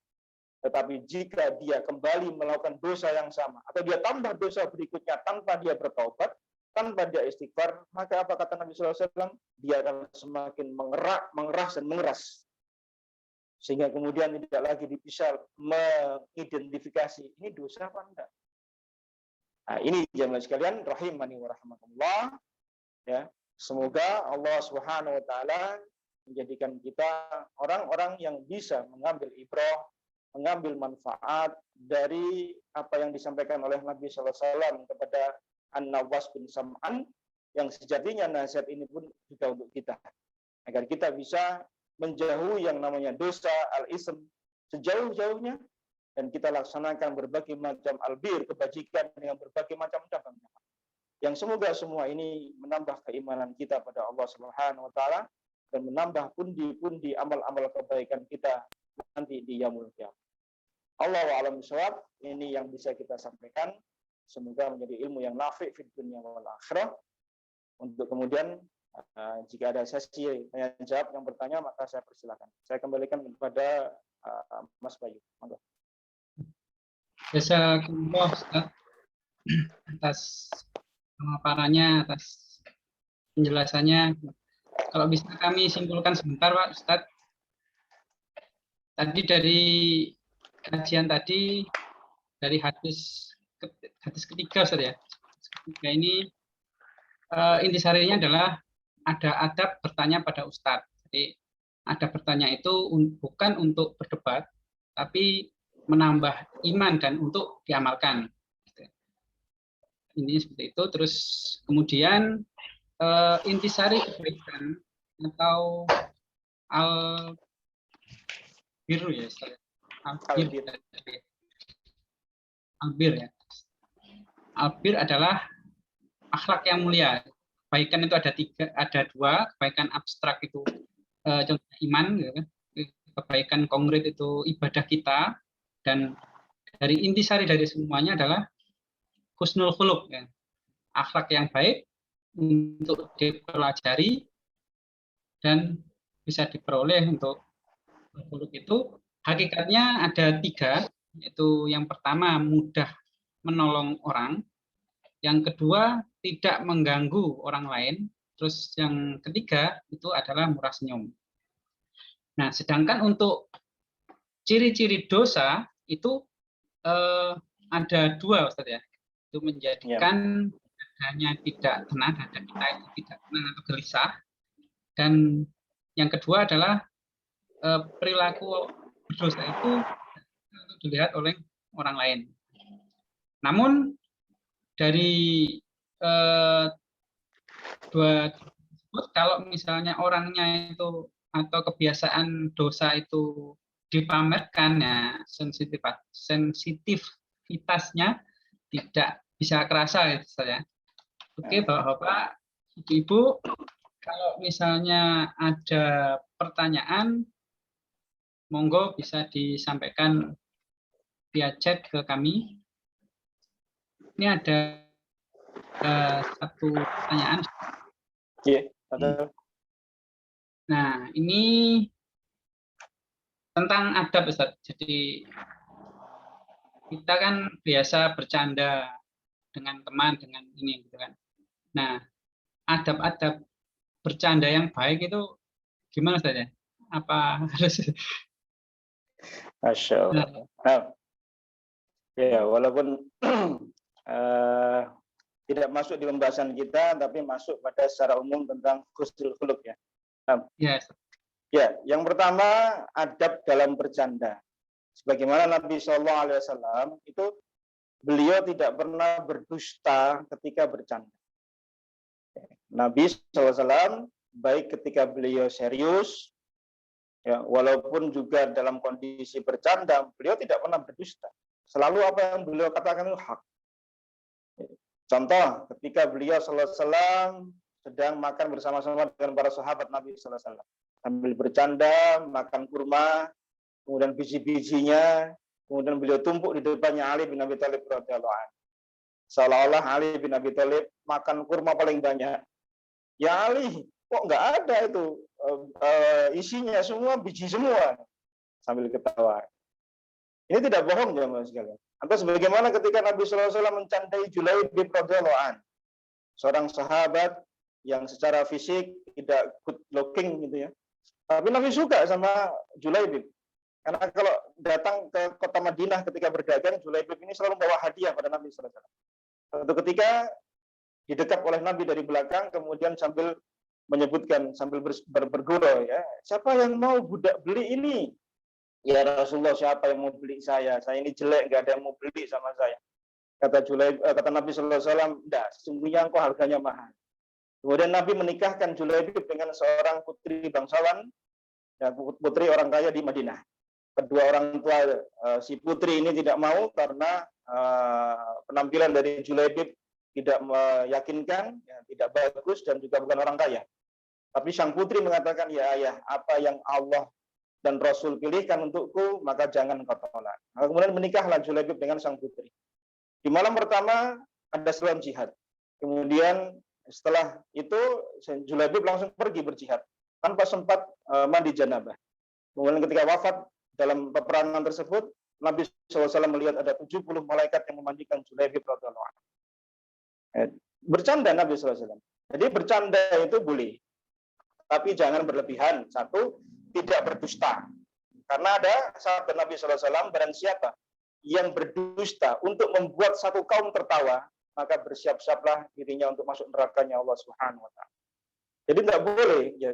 Tetapi jika dia kembali melakukan dosa yang sama, atau dia tambah dosa berikutnya tanpa dia bertaubat, tanpa dia istighfar, maka apa kata Nabi SAW? Dia akan semakin mengeras dan mengeras. Sehingga kemudian tidak lagi bisa mengidentifikasi, ini dosa apa enggak. Nah, ini jamaah sekalian, rahimani wa rahmatullah. Ya, semoga Allah Subhanahu wa taala menjadikan kita orang-orang yang bisa mengambil ibrah, mengambil manfaat dari apa yang disampaikan oleh Nabi SAW kepada An-Nawas bin Sam'an, yang sejatinya nasihat ini pun juga untuk kita. Agar kita bisa menjauhi yang namanya dosa, al-ism, sejauh-jauhnya, dan kita laksanakan berbagai macam albir, kebajikan dengan berbagai macam cabangnya. Yang semoga semua ini menambah keimanan kita pada Allah Subhanahu wa taala dan menambah pundi-pundi amal-amal kebaikan kita nanti di yaumul qiyamah. Allahu a'lam bishawab. Ini yang bisa kita sampaikan. Semoga menjadi ilmu yang nafi' fid dunya wal akhirah. Untuk kemudian jika ada sesi tanya jawab yang bertanya, maka saya persilakan. Saya kembalikan kepada Mas Bayu. Monggo. Jazakumullah Ustaz atas pemaparannya, atas penjelasannya. Kalau bisa kami simpulkan sebentar Pak Ustaz. Tadi dari kajian tadi, dari hadis ketiga Ustaz ya. Ketiga ini intisarinya adalah ada adab bertanya pada Ustadz. Jadi adab bertanya itu bukan untuk berdebat, tapi menambah iman dan untuk diamalkan. Ini seperti itu. Terus kemudian intisari kebaikan atau al-birru ya, albir. Albir ya. Albir adalah akhlak yang mulia. Kebaikan itu ada dua, kebaikan abstrak itu contoh iman, ya. Kebaikan konkret itu ibadah kita, dan dari intisari dari semuanya adalah husnul khuluq, ya. Akhlak yang baik untuk dipelajari dan bisa diperoleh. Untuk khuluq itu hakikatnya ada tiga, yaitu yang pertama mudah menolong orang, yang kedua tidak mengganggu orang lain, terus yang ketiga itu adalah murah senyum. Nah, sedangkan untuk ciri-ciri dosa itu ada dua, Ustaz ya. Itu menjadikan hanya tidak tenang, hati kita itu tidak tenang atau gelisah. Dan yang kedua adalah perilaku berdosa itu dilihat oleh orang lain. Namun dari dua tersebut, kalau misalnya orangnya itu atau kebiasaan dosa itu dipamerkan, ya sensitivitasnya tidak bisa kerasa, gitu saya. Oke, Bapak-bapak, Ibu, kalau misalnya ada pertanyaan, monggo bisa disampaikan via chat ke kami. Ini ada satu pertanyaan. Nah, ini tentang adab, Ustaz. Jadi kita kan biasa bercanda dengan teman, dengan ini, gitu kan. Nah, adab-adab bercanda yang baik itu gimana, Ustaz ya? Apa harus? Masya Allah. Nah, ya, walaupun tidak masuk di pembahasan kita, tapi masuk pada secara umum tentang husnul khuluq ya. Yes. Ya, yang pertama adab dalam bercanda. Sebagaimana Nabi SAW itu beliau tidak pernah berdusta ketika bercanda. Nabi SAW baik ketika beliau serius, ya, walaupun juga dalam kondisi bercanda, beliau tidak pernah berdusta. Selalu apa yang beliau katakan itu hak. Contoh, ketika beliau SAW sedang makan bersama-sama dengan para sahabat Nabi SAW, sambil bercanda, makan kurma, kemudian biji-bijinya, kemudian beliau tumpuk di depannya Ali bin Abi Thalib radhiyallahu anhu. Seolah-olah Ali bin Abi Thalib makan kurma paling banyak. Ya Ali, kok nggak ada itu isinya semua biji semua, sambil ketawa. Ini tidak bohong jemaah sekalian. Atau sebagaimana ketika Nabi SAW mencandai Julaibib radhiyallahu anhu, seorang sahabat yang secara fisik tidak good looking gitu ya, tapi Nabi suka sama Julaibib. Karena kalau datang ke kota Madinah ketika berdagang, Julaibib ini selalu bawa hadiah pada Nabi SAW. Suatu ketika didekap oleh Nabi dari belakang, kemudian sambil menyebutkan, sambil bergurau, ya, siapa yang mau budak beli ini? Ya Rasulullah, siapa yang mau beli saya? Saya ini jelek, nggak ada yang mau beli sama saya. Kata Nabi SAW, enggak, sesungguhnya engkau harganya mahal. Kemudian Nabi menikahkan Julaibib dengan seorang putri bangsawan, ya, putri orang kaya di Madinah. Kedua orang tua si putri ini tidak mau karena penampilan dari Julaibib tidak meyakinkan, ya, tidak bagus dan juga bukan orang kaya. Tapi sang putri mengatakan, ya ayah, apa yang Allah dan Rasul pilihkan untukku, maka jangan kau tolak. Nah, kemudian menikahlah Julaibib dengan sang putri. Di malam pertama ada seruan jihad. Kemudian setelah itu Julaibib langsung pergi berjihad tanpa sempat mandi janabah. Kemudian ketika wafat dalam peperangan tersebut, Nabi SAW melihat ada 70 malaikat yang memandikan Julaibib radhiyallahu anhu. Bercanda Nabi SAW. Jadi bercanda itu boleh, tapi jangan berlebihan. Satu, tidak berdusta. Karena ada sahabat Nabi SAW, barang siapa yang berdusta untuk membuat satu kaum tertawa, maka bersiap-siaplah dirinya untuk masuk nerakanya Allah Subhanahu wa taala. Jadi tidak boleh ya,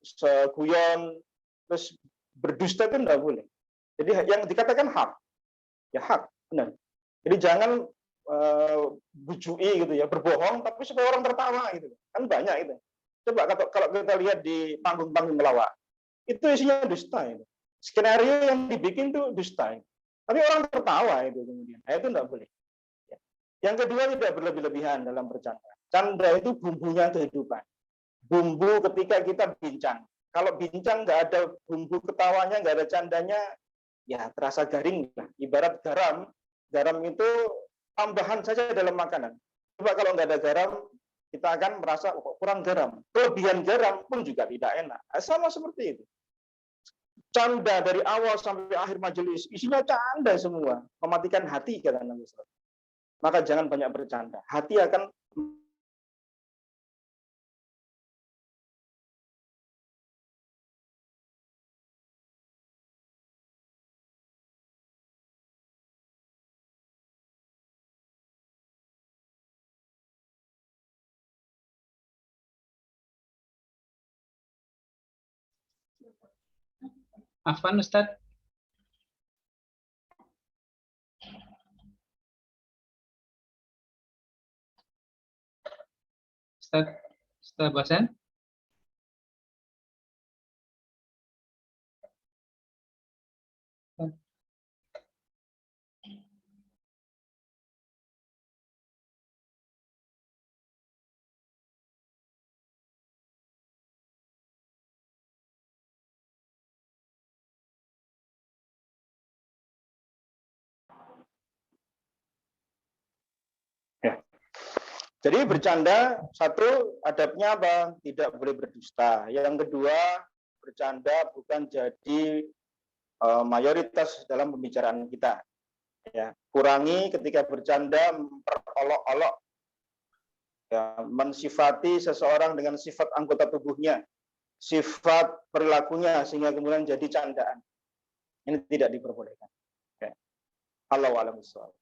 seguyon terus berdusta itu tidak boleh. Jadi yang dikatakan hak, ya hak, benar. Jadi jangan bujui gitu ya, berbohong tapi supaya orang tertawa gitu. Kan banyak itu. Coba kalau kita lihat di panggung-panggung melawak, itu isinya dusta itu. Skenario yang dibikin tuh dusta. Tapi orang tertawa itu kemudian. Nah, itu enggak boleh. Yang kedua, tidak berlebih-lebihan dalam bercanda. Canda itu bumbunya kehidupan. Bumbu ketika kita bincang. Kalau bincang nggak ada bumbu ketawanya, nggak ada candanya, ya terasa garing lah. Ibarat garam, garam itu tambahan saja dalam makanan. Coba kalau nggak ada garam, kita akan merasa kurang garam. Kelebihan garam pun juga tidak enak. Sama seperti itu. Canda dari awal sampai akhir majelis, isinya canda semua. Mematikan hati, kata Nabi SAW. Maka jangan banyak bercanda. Hati akan Afwan Ustaz. Ustaz Basan. ya. Jadi bercanda, satu, adabnya apa? Tidak boleh berdusta. Yang kedua, bercanda bukan jadi mayoritas dalam pembicaraan kita. Ya, kurangi ketika bercanda memperolok-olok, ya, mensifati seseorang dengan sifat anggota tubuhnya, sifat perilakunya, sehingga kemudian jadi candaan. Ini tidak diperbolehkan. Ya. Allahu a'lam bishawab.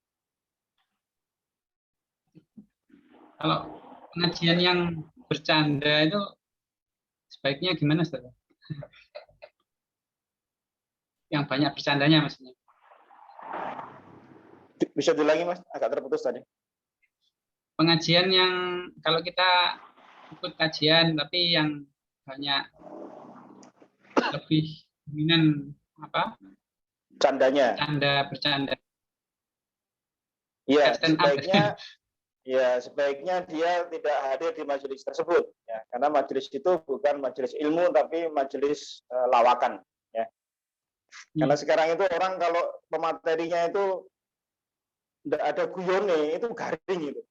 Kalau pengajian yang bercanda itu sebaiknya gimana, Ustaz? Yang banyak bercandanya maksudnya. Bisa diulangi, Mas? Agak terputus tadi. Pengajian yang kalau kita ikut kajian tapi yang banyak lebih dominan apa? Candanya. Bercanda. Iya, sebaiknya ya sebaiknya dia tidak hadir di majelis tersebut, ya, karena majelis itu bukan majelis ilmu tapi majelis lawakan, ya. Karena sekarang itu orang kalau pematerinya itu tidak ada guyone, itu garing itu.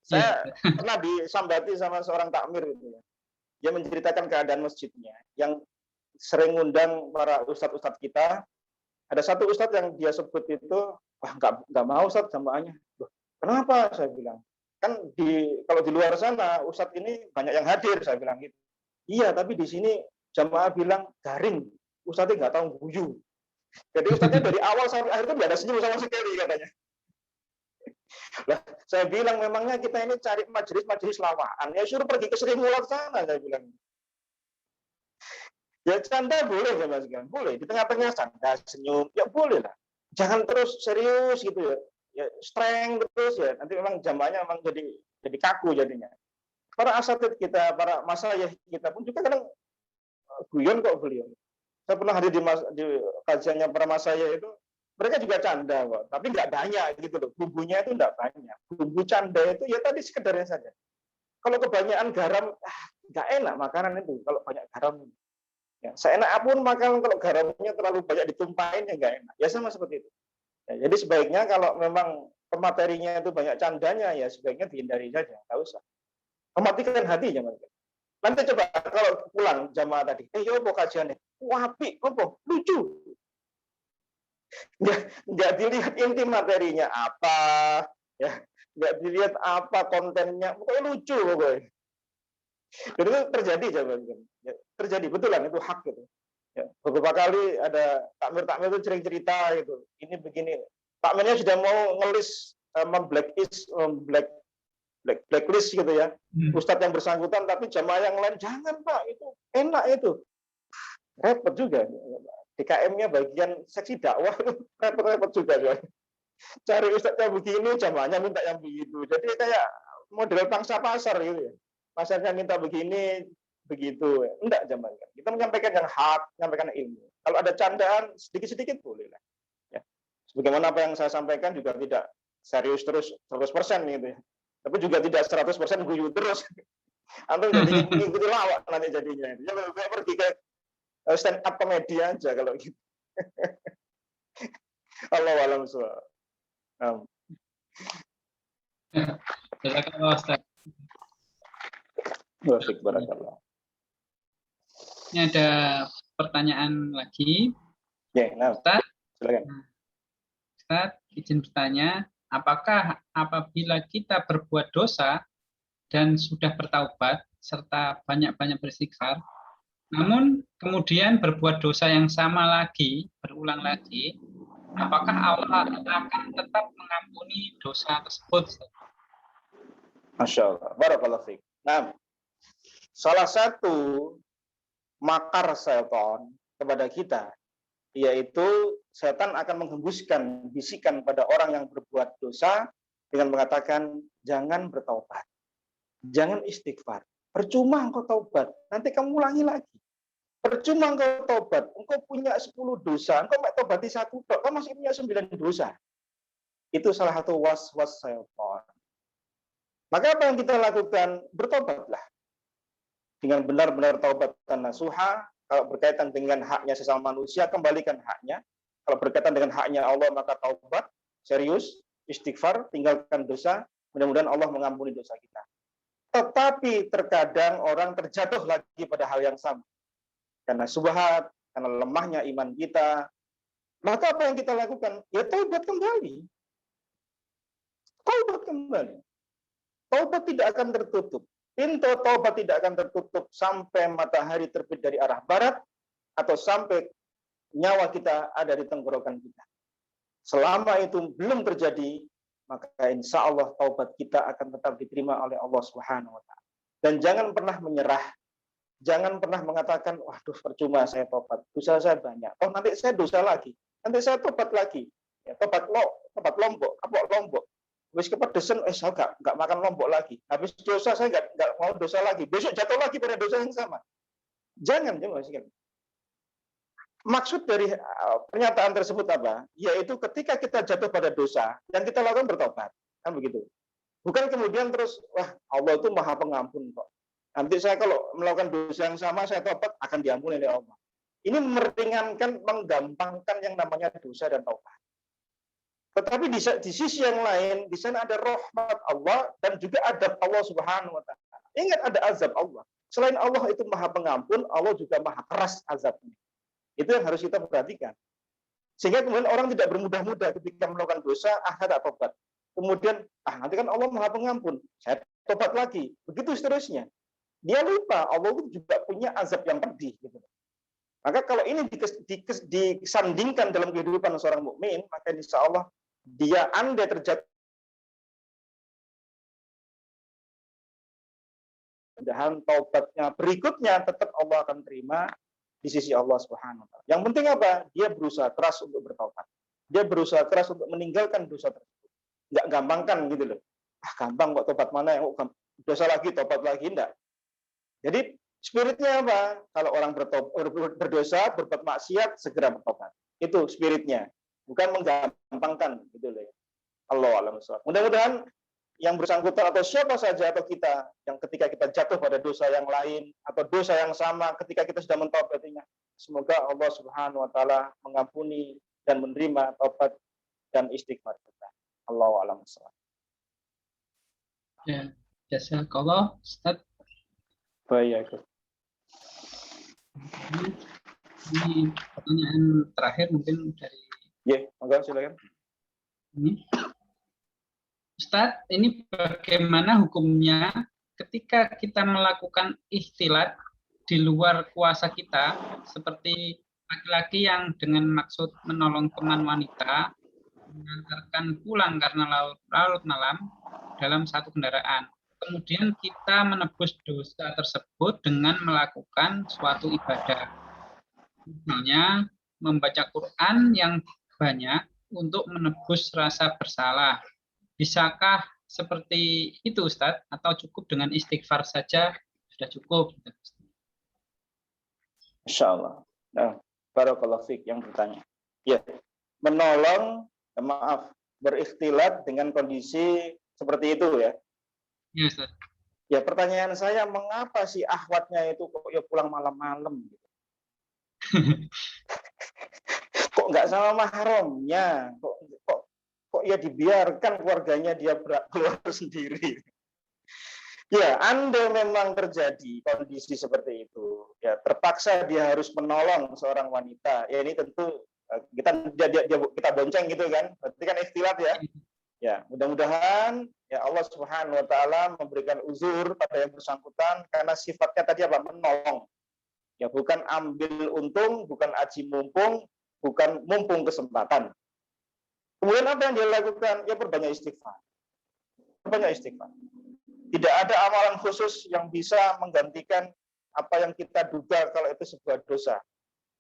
Saya pernah disambati sama seorang takmir itu, ya. Dia menceritakan keadaan masjidnya yang sering ngundang para ustadz-ustadz kita. Ada satu ustadz yang dia sebut itu, wah nggak mau ustadz jamaahnya. Kenapa? Saya bilang. Kan kalau di luar sana ustadz ini banyak yang hadir, saya bilang gitu. Iya, tapi di sini jamaah bilang garing. Ustadznya nggak tahu guyu. Jadi ustadznya dari awal sampai akhir itu nggak ada senyum sama sekali katanya. Lah, saya bilang memangnya kita ini cari majelis lawaan. Ya suruh pergi ke Sri Mulat sana, saya bilang. Ya canda boleh ya Mas Gan, boleh. Di tengah-tengah canda, senyum, ya boleh lah. Jangan terus serius gitu ya. Ya strength terus ya, nanti memang jamaahnya memang jadi kaku jadinya. Para asatid kita, para masayih kita pun juga kadang guyon kok beliau. Saya pernah hadir di kajiannya para masayih itu, mereka juga canda kok, tapi nggak banyak gitu loh. Bumbunya itu nggak banyak. Bumbu canda itu ya tadi sekedarnya saja. Kalau kebanyakan garam, nggak enak makanan itu. Kalau banyak garam, ya, seenak apapun makan kalau garamnya terlalu banyak ditumpahin ya nggak enak. Ya sama seperti itu. Ya, jadi sebaiknya kalau memang pematerinya itu banyak candanya, ya sebaiknya dihindari saja, nggak usah. Mematikan hatinya mereka. Nanti coba kalau pulang jamaah tadi, yo apa kajiannya? Wapi, apa? Lucu. Nggak dilihat inti materinya apa, ya, nggak dilihat apa kontennya, pokoknya lucu pokoknya. Dan itu terjadi, ya, terjadi betulan itu hak gitu. Ya, beberapa kali ada takmir itu sering cerita gitu. Ini begini. Takmirnya sudah mau ngelis blacklist gitu ya. Ustadz yang bersangkutan, tapi jamaah yang lain jangan Pak, itu enak itu. Repot juga. DKM-nya bagian seksi dakwah repot-repot juga. Cari ustadznya begini, jamaahnya minta yang begitu. Jadi kayak model pangsa pasar gitu ya. Pasarnya minta begini, begitu. Enggak jamaah. Kita menyampaikan yang hak, menyampaikan ilmu. Kalau ada candaan sedikit-sedikit boleh lah. Ya. Sebagaimana apa yang saya sampaikan juga tidak serius terus 100% gitu ya. Tapi juga tidak 100% guyu terus. Atau jadi mengikuti lawak nanti jadinya. Ya lebih baik pergi ke stand up komedi aja kalau gitu. Allah alam suha. Jazakallah Ustaz. Barakallah. Ini ada pertanyaan lagi. Ya, nah, Ustaz, silakan. Ustaz, izin bertanya, apakah apabila kita berbuat dosa dan sudah bertaubat serta banyak-banyak beristighfar, namun kemudian berbuat dosa yang sama lagi, berulang lagi, apakah Allah akan tetap mengampuni dosa tersebut? Masya Allah. Barakallahu fiik. Nah, salah satu makar setan kepada kita, yaitu setan akan menghembuskan bisikan pada orang yang berbuat dosa dengan mengatakan, jangan bertaubat, jangan istighfar. Percuma engkau taubat, nanti kamu ulangi lagi. Percuma engkau taubat, engkau punya 10 dosa, engkau mau taubati 1 tok, kamu masih punya 9 dosa. Itu salah satu was-was setan. Maka apa yang kita lakukan? Bertobatlah. Dengan benar-benar taubatan nasuha. Kalau berkaitan dengan haknya sesama manusia, kembalikan haknya. Kalau berkaitan dengan haknya Allah, maka taubat, serius, istighfar, tinggalkan dosa. Mudah-mudahan Allah mengampuni dosa kita. Tetapi terkadang orang terjatuh lagi pada hal yang sama. Karena subhat, karena lemahnya iman kita. Maka apa yang kita lakukan? Ya taubat kembali. Taubat kembali. Taubat tidak akan tertutup. Pintu taubat tidak akan tertutup sampai matahari terbit dari arah barat atau sampai nyawa kita ada di tenggorokan kita. Selama itu belum terjadi, maka insya Allah taubat kita akan tetap diterima oleh Allah Subhanahu wa Ta'ala. Dan jangan pernah menyerah. Jangan pernah mengatakan, waduh percuma saya taubat, dosa saya banyak. Oh nanti saya dosa lagi, nanti saya taubat lagi. Ya, taubat lombok, kapok lombok. Habis kepedesan, saya nggak makan lombok lagi. Habis dosa saya nggak mau dosa lagi. Besok jatuh lagi pada dosa yang sama. Jangan. Maksud dari pernyataan tersebut apa? Yaitu ketika kita jatuh pada dosa dan kita lakukan bertobat, kan begitu. Bukan kemudian terus, wah Allah itu maha pengampun kok. Nanti saya kalau melakukan dosa yang sama, saya tobat akan diampuni oleh Allah. Ini meringankan, menggampangkan yang namanya dosa dan taubat. Tetapi di sisi yang lain, di sana ada rahmat Allah dan juga adab Allah Subhanahu wa Ta'ala. Ingat ada azab Allah. Selain Allah itu maha pengampun, Allah juga maha keras azabnya. Itu yang harus kita perhatikan. Sehingga kemudian orang tidak bermudah-mudah ketika melakukan dosa, saya tak tobat. Kemudian, nanti kan Allah maha pengampun, saya tobat lagi. Begitu seterusnya. Dia lupa, Allah itu juga punya azab yang pedih. Gitu. Maka kalau ini disandingkan dalam kehidupan seorang mukmin, maka insya Allah dia andai terjatuh mudah-mudahan taubatnya berikutnya tetap Allah akan terima di sisi Allah Subhanahu wa Ta'ala. Yang penting apa? Dia berusaha keras untuk bertaubat. Dia berusaha keras untuk meninggalkan dosa tersebut. Enggak gampangkan gitu loh. Gampang kok tobat mana yang dosa lagi, tobat lagi enggak. Jadi spiritnya apa? Kalau orang berdosa, berbuat maksiat, segera bertobat. Itu spiritnya. Bukan menggampangkan gitu loh. Allah a'lam bishawab. Mudah-mudahan yang bersangkutan atau siapa saja atau kita yang ketika kita jatuh pada dosa yang lain atau dosa yang sama ketika kita sudah mentaubatinya, semoga Allah Subhanahu wa Ta'ala mengampuni dan menerima taubat dan istighfar kita. Allahu a'lam bishawab. Ya, jazakallah Ustaz. Baik. Ini pertanyaan terakhir mungkin dari monggo silakan. Ini. Ustadz, ini bagaimana hukumnya ketika kita melakukan ikhtilat di luar kuasa kita, seperti laki-laki yang dengan maksud menolong teman wanita, mengantarkan pulang karena larut malam dalam satu kendaraan. Kemudian kita menebus dosa tersebut dengan melakukan suatu ibadah. Misalnya, membaca Quran yang banyak untuk menebus rasa bersalah. Bisakah seperti itu, Ustadz? Atau cukup dengan istighfar saja sudah cukup? Insya Allah. Nah, barakallahu fiik yang bertanya. Ya, menolong, maaf, berikhtilat dengan kondisi seperti itu ya. Ya, Ustaz. Ya, pertanyaan saya, mengapa si akhwatnya itu kok ya pulang malam-malam gitu? Kok nggak sama mahramnya? Kok ya dibiarkan keluarganya dia keluar sendiri? Ya, Anda memang terjadi kondisi seperti itu. Ya, terpaksa dia harus menolong seorang wanita. Ya, ini tentu kita bonceng gitu kan. Berarti kan ikhtilat ya. Ya, mudah-mudahan ya Allah Subhanahu wa taala memberikan uzur pada yang bersangkutan karena sifatnya tadi apa? Menolong. Ya, bukan ambil untung, bukan aji mumpung, bukan mumpung kesempatan. Kemudian apa yang dia lakukan? Ya, perbanyak istighfar. Perbanyak istighfar. Tidak ada amalan khusus yang bisa menggantikan apa yang kita duga kalau itu sebuah dosa.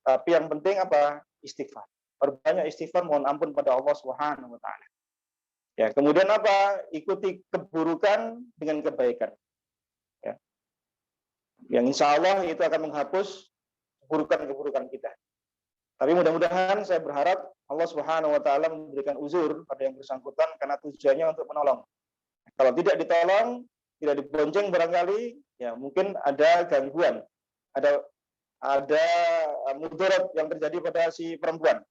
Tapi yang penting apa? Istighfar. Perbanyak istighfar, mohon ampun pada Allah Subhanahu wa taala. Ya, kemudian apa? Ikuti keburukan dengan kebaikan. Ya. Yang insya Allah itu akan menghapus keburukan-keburukan kita. Tapi mudah-mudahan saya berharap Allah Subhanahu wa taala memberikan uzur pada yang bersangkutan karena tujuannya untuk menolong. Kalau tidak ditolong, tidak dibonceng barangkali, ya mungkin ada gangguan, ada mudarat yang terjadi pada si perempuan.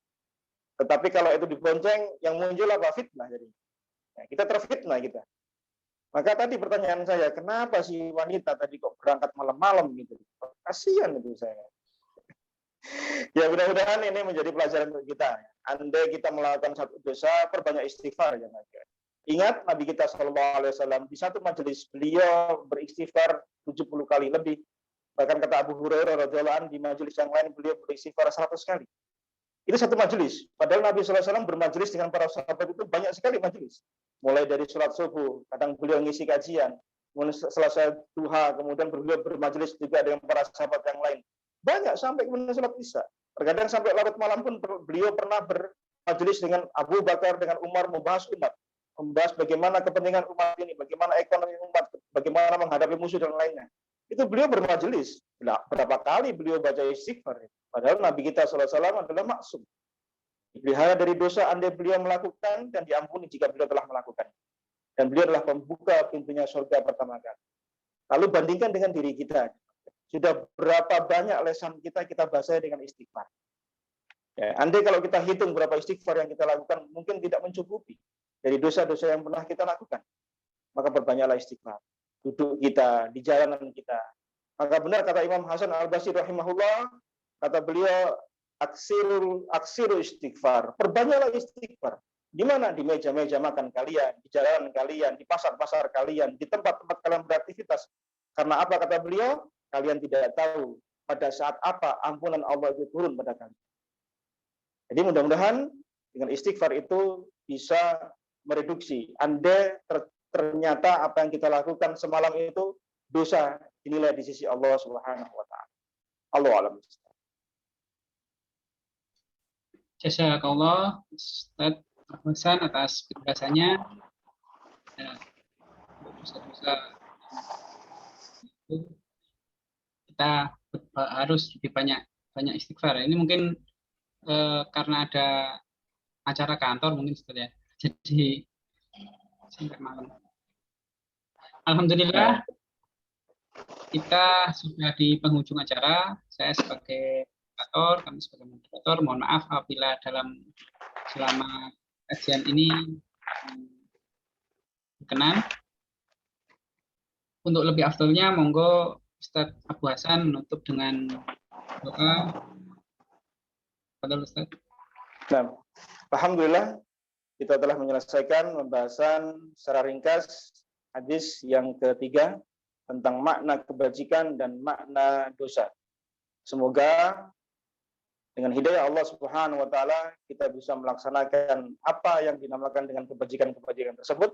Tetapi kalau itu dibonceng, yang muncul apa? Fitnah jadi. Ya, kita terfitnah kita. Maka tadi pertanyaan saya, kenapa si wanita tadi kok berangkat malam-malam gitu? Kasihan itu saya. Ya, mudah-mudahan ini menjadi pelajaran untuk kita. Andai kita melakukan satu dosa, perbanyak istighfar ya. Ingat Nabi kita SAW di satu majelis beliau beristighfar 70 kali lebih. Bahkan kata Abu Hurairah radhiyallahu anhu di majelis yang lain beliau beristighfar 100 kali. Itu satu majelis. Padahal Nabi SAW bermajelis dengan para sahabat itu banyak sekali majelis. Mulai dari sholat subuh, kadang beliau ngisi kajian, kemudian selesai duha, kemudian beliau bermajelis juga dengan para sahabat yang lain. Banyak sampai kemudian sholat isya. Terkadang sampai larut malam pun beliau pernah bermajelis dengan Abu Bakar, dengan Umar, membahas umat. Membahas bagaimana kepentingan umat ini, bagaimana ekonomi umat, bagaimana menghadapi musuh dan lainnya. Itu beliau bermajelis. Berapa kali beliau baca istighfar. Padahal Nabi kita SAW adalah maksum. Dipelihara dari dosa andai beliau melakukan dan diampuni jika beliau telah melakukan. Dan beliau adalah pembuka pintunya surga pertama kali. Lalu bandingkan dengan diri kita. Sudah berapa banyak lesan kita basahi dengan istighfar. Ya, andai kalau kita hitung berapa istighfar yang kita lakukan, mungkin tidak mencukupi dari dosa-dosa yang pernah kita lakukan. Maka perbanyaklah istighfar. Duduk kita, di jalanan kita. Maka benar kata Imam Hasan Al-Basri rahimahullah, kata beliau, aksiru istighfar. Perbanyaklah istighfar. Di mana? Di meja-meja makan kalian, di jalanan kalian, di pasar-pasar kalian, di tempat-tempat kalian beraktivitas. Karena apa kata beliau? Kalian tidak tahu pada saat apa ampunan Allah itu turun pada kalian. Jadi mudah-mudahan dengan istighfar itu bisa mereduksi. Andai ternyata apa yang kita lakukan semalam itu dosa dinilai di sisi Allah Subhanahu wa taala. Allahu a'lam. Jazakallah Ustaz Hasan atas penjelasannya. Dosa-dosa itu kita harus lebih banyak istighfar. Ini mungkin karena ada acara kantor mungkin Ustaz ya. Jadi sampai malam. Alhamdulillah kita sudah di penghujung acara. Saya sebagai moderator, kami sebagai moderator, mohon maaf apabila selama kajian ini berkenan. Untuk lebih afdolnya, monggo Ustadz Abu Hasan menutup dengan doa. Padahal Ustadz. Nah, alhamdulillah kita telah menyelesaikan pembahasan secara ringkas hadis yang ketiga tentang makna kebajikan dan makna dosa. Semoga dengan hidayah Allah Subhanahu wa taala kita bisa melaksanakan apa yang dinamakan dengan kebajikan-kebajikan tersebut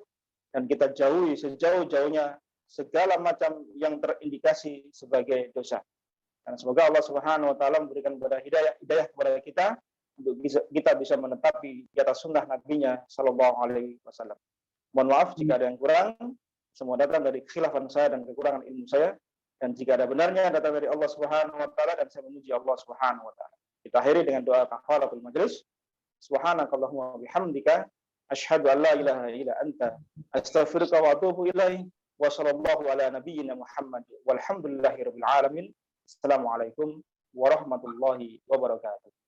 dan kita jauhi sejauh-jauhnya segala macam yang terindikasi sebagai dosa. Dan semoga Allah Subhanahu wa taala memberikan hidayah kepada kita untuk kita bisa menetapi di atas sunnah Nabi-Nya Sallallahu Alaihi Wasallam. Mohon maaf jika ada yang kurang. Semua datang dari kekhilafan saya dan kekurangan ilmu saya. Dan jika ada benarnya datang dari Allah Subhanahu Wa Taala dan saya memuji Allah Subhanahu Wa Taala. Kita akhiri dengan doa kafaratul majlis. Subhanakallahumma bihamdika asyhadu an la ilaha illa anta astaghfiruka wa atubu ilaik. Wa sallallahu ala nabiyyina Muhammad walhamdulillahirabbil alamin. Assalamualaikum warahmatullahi wabarakatuh.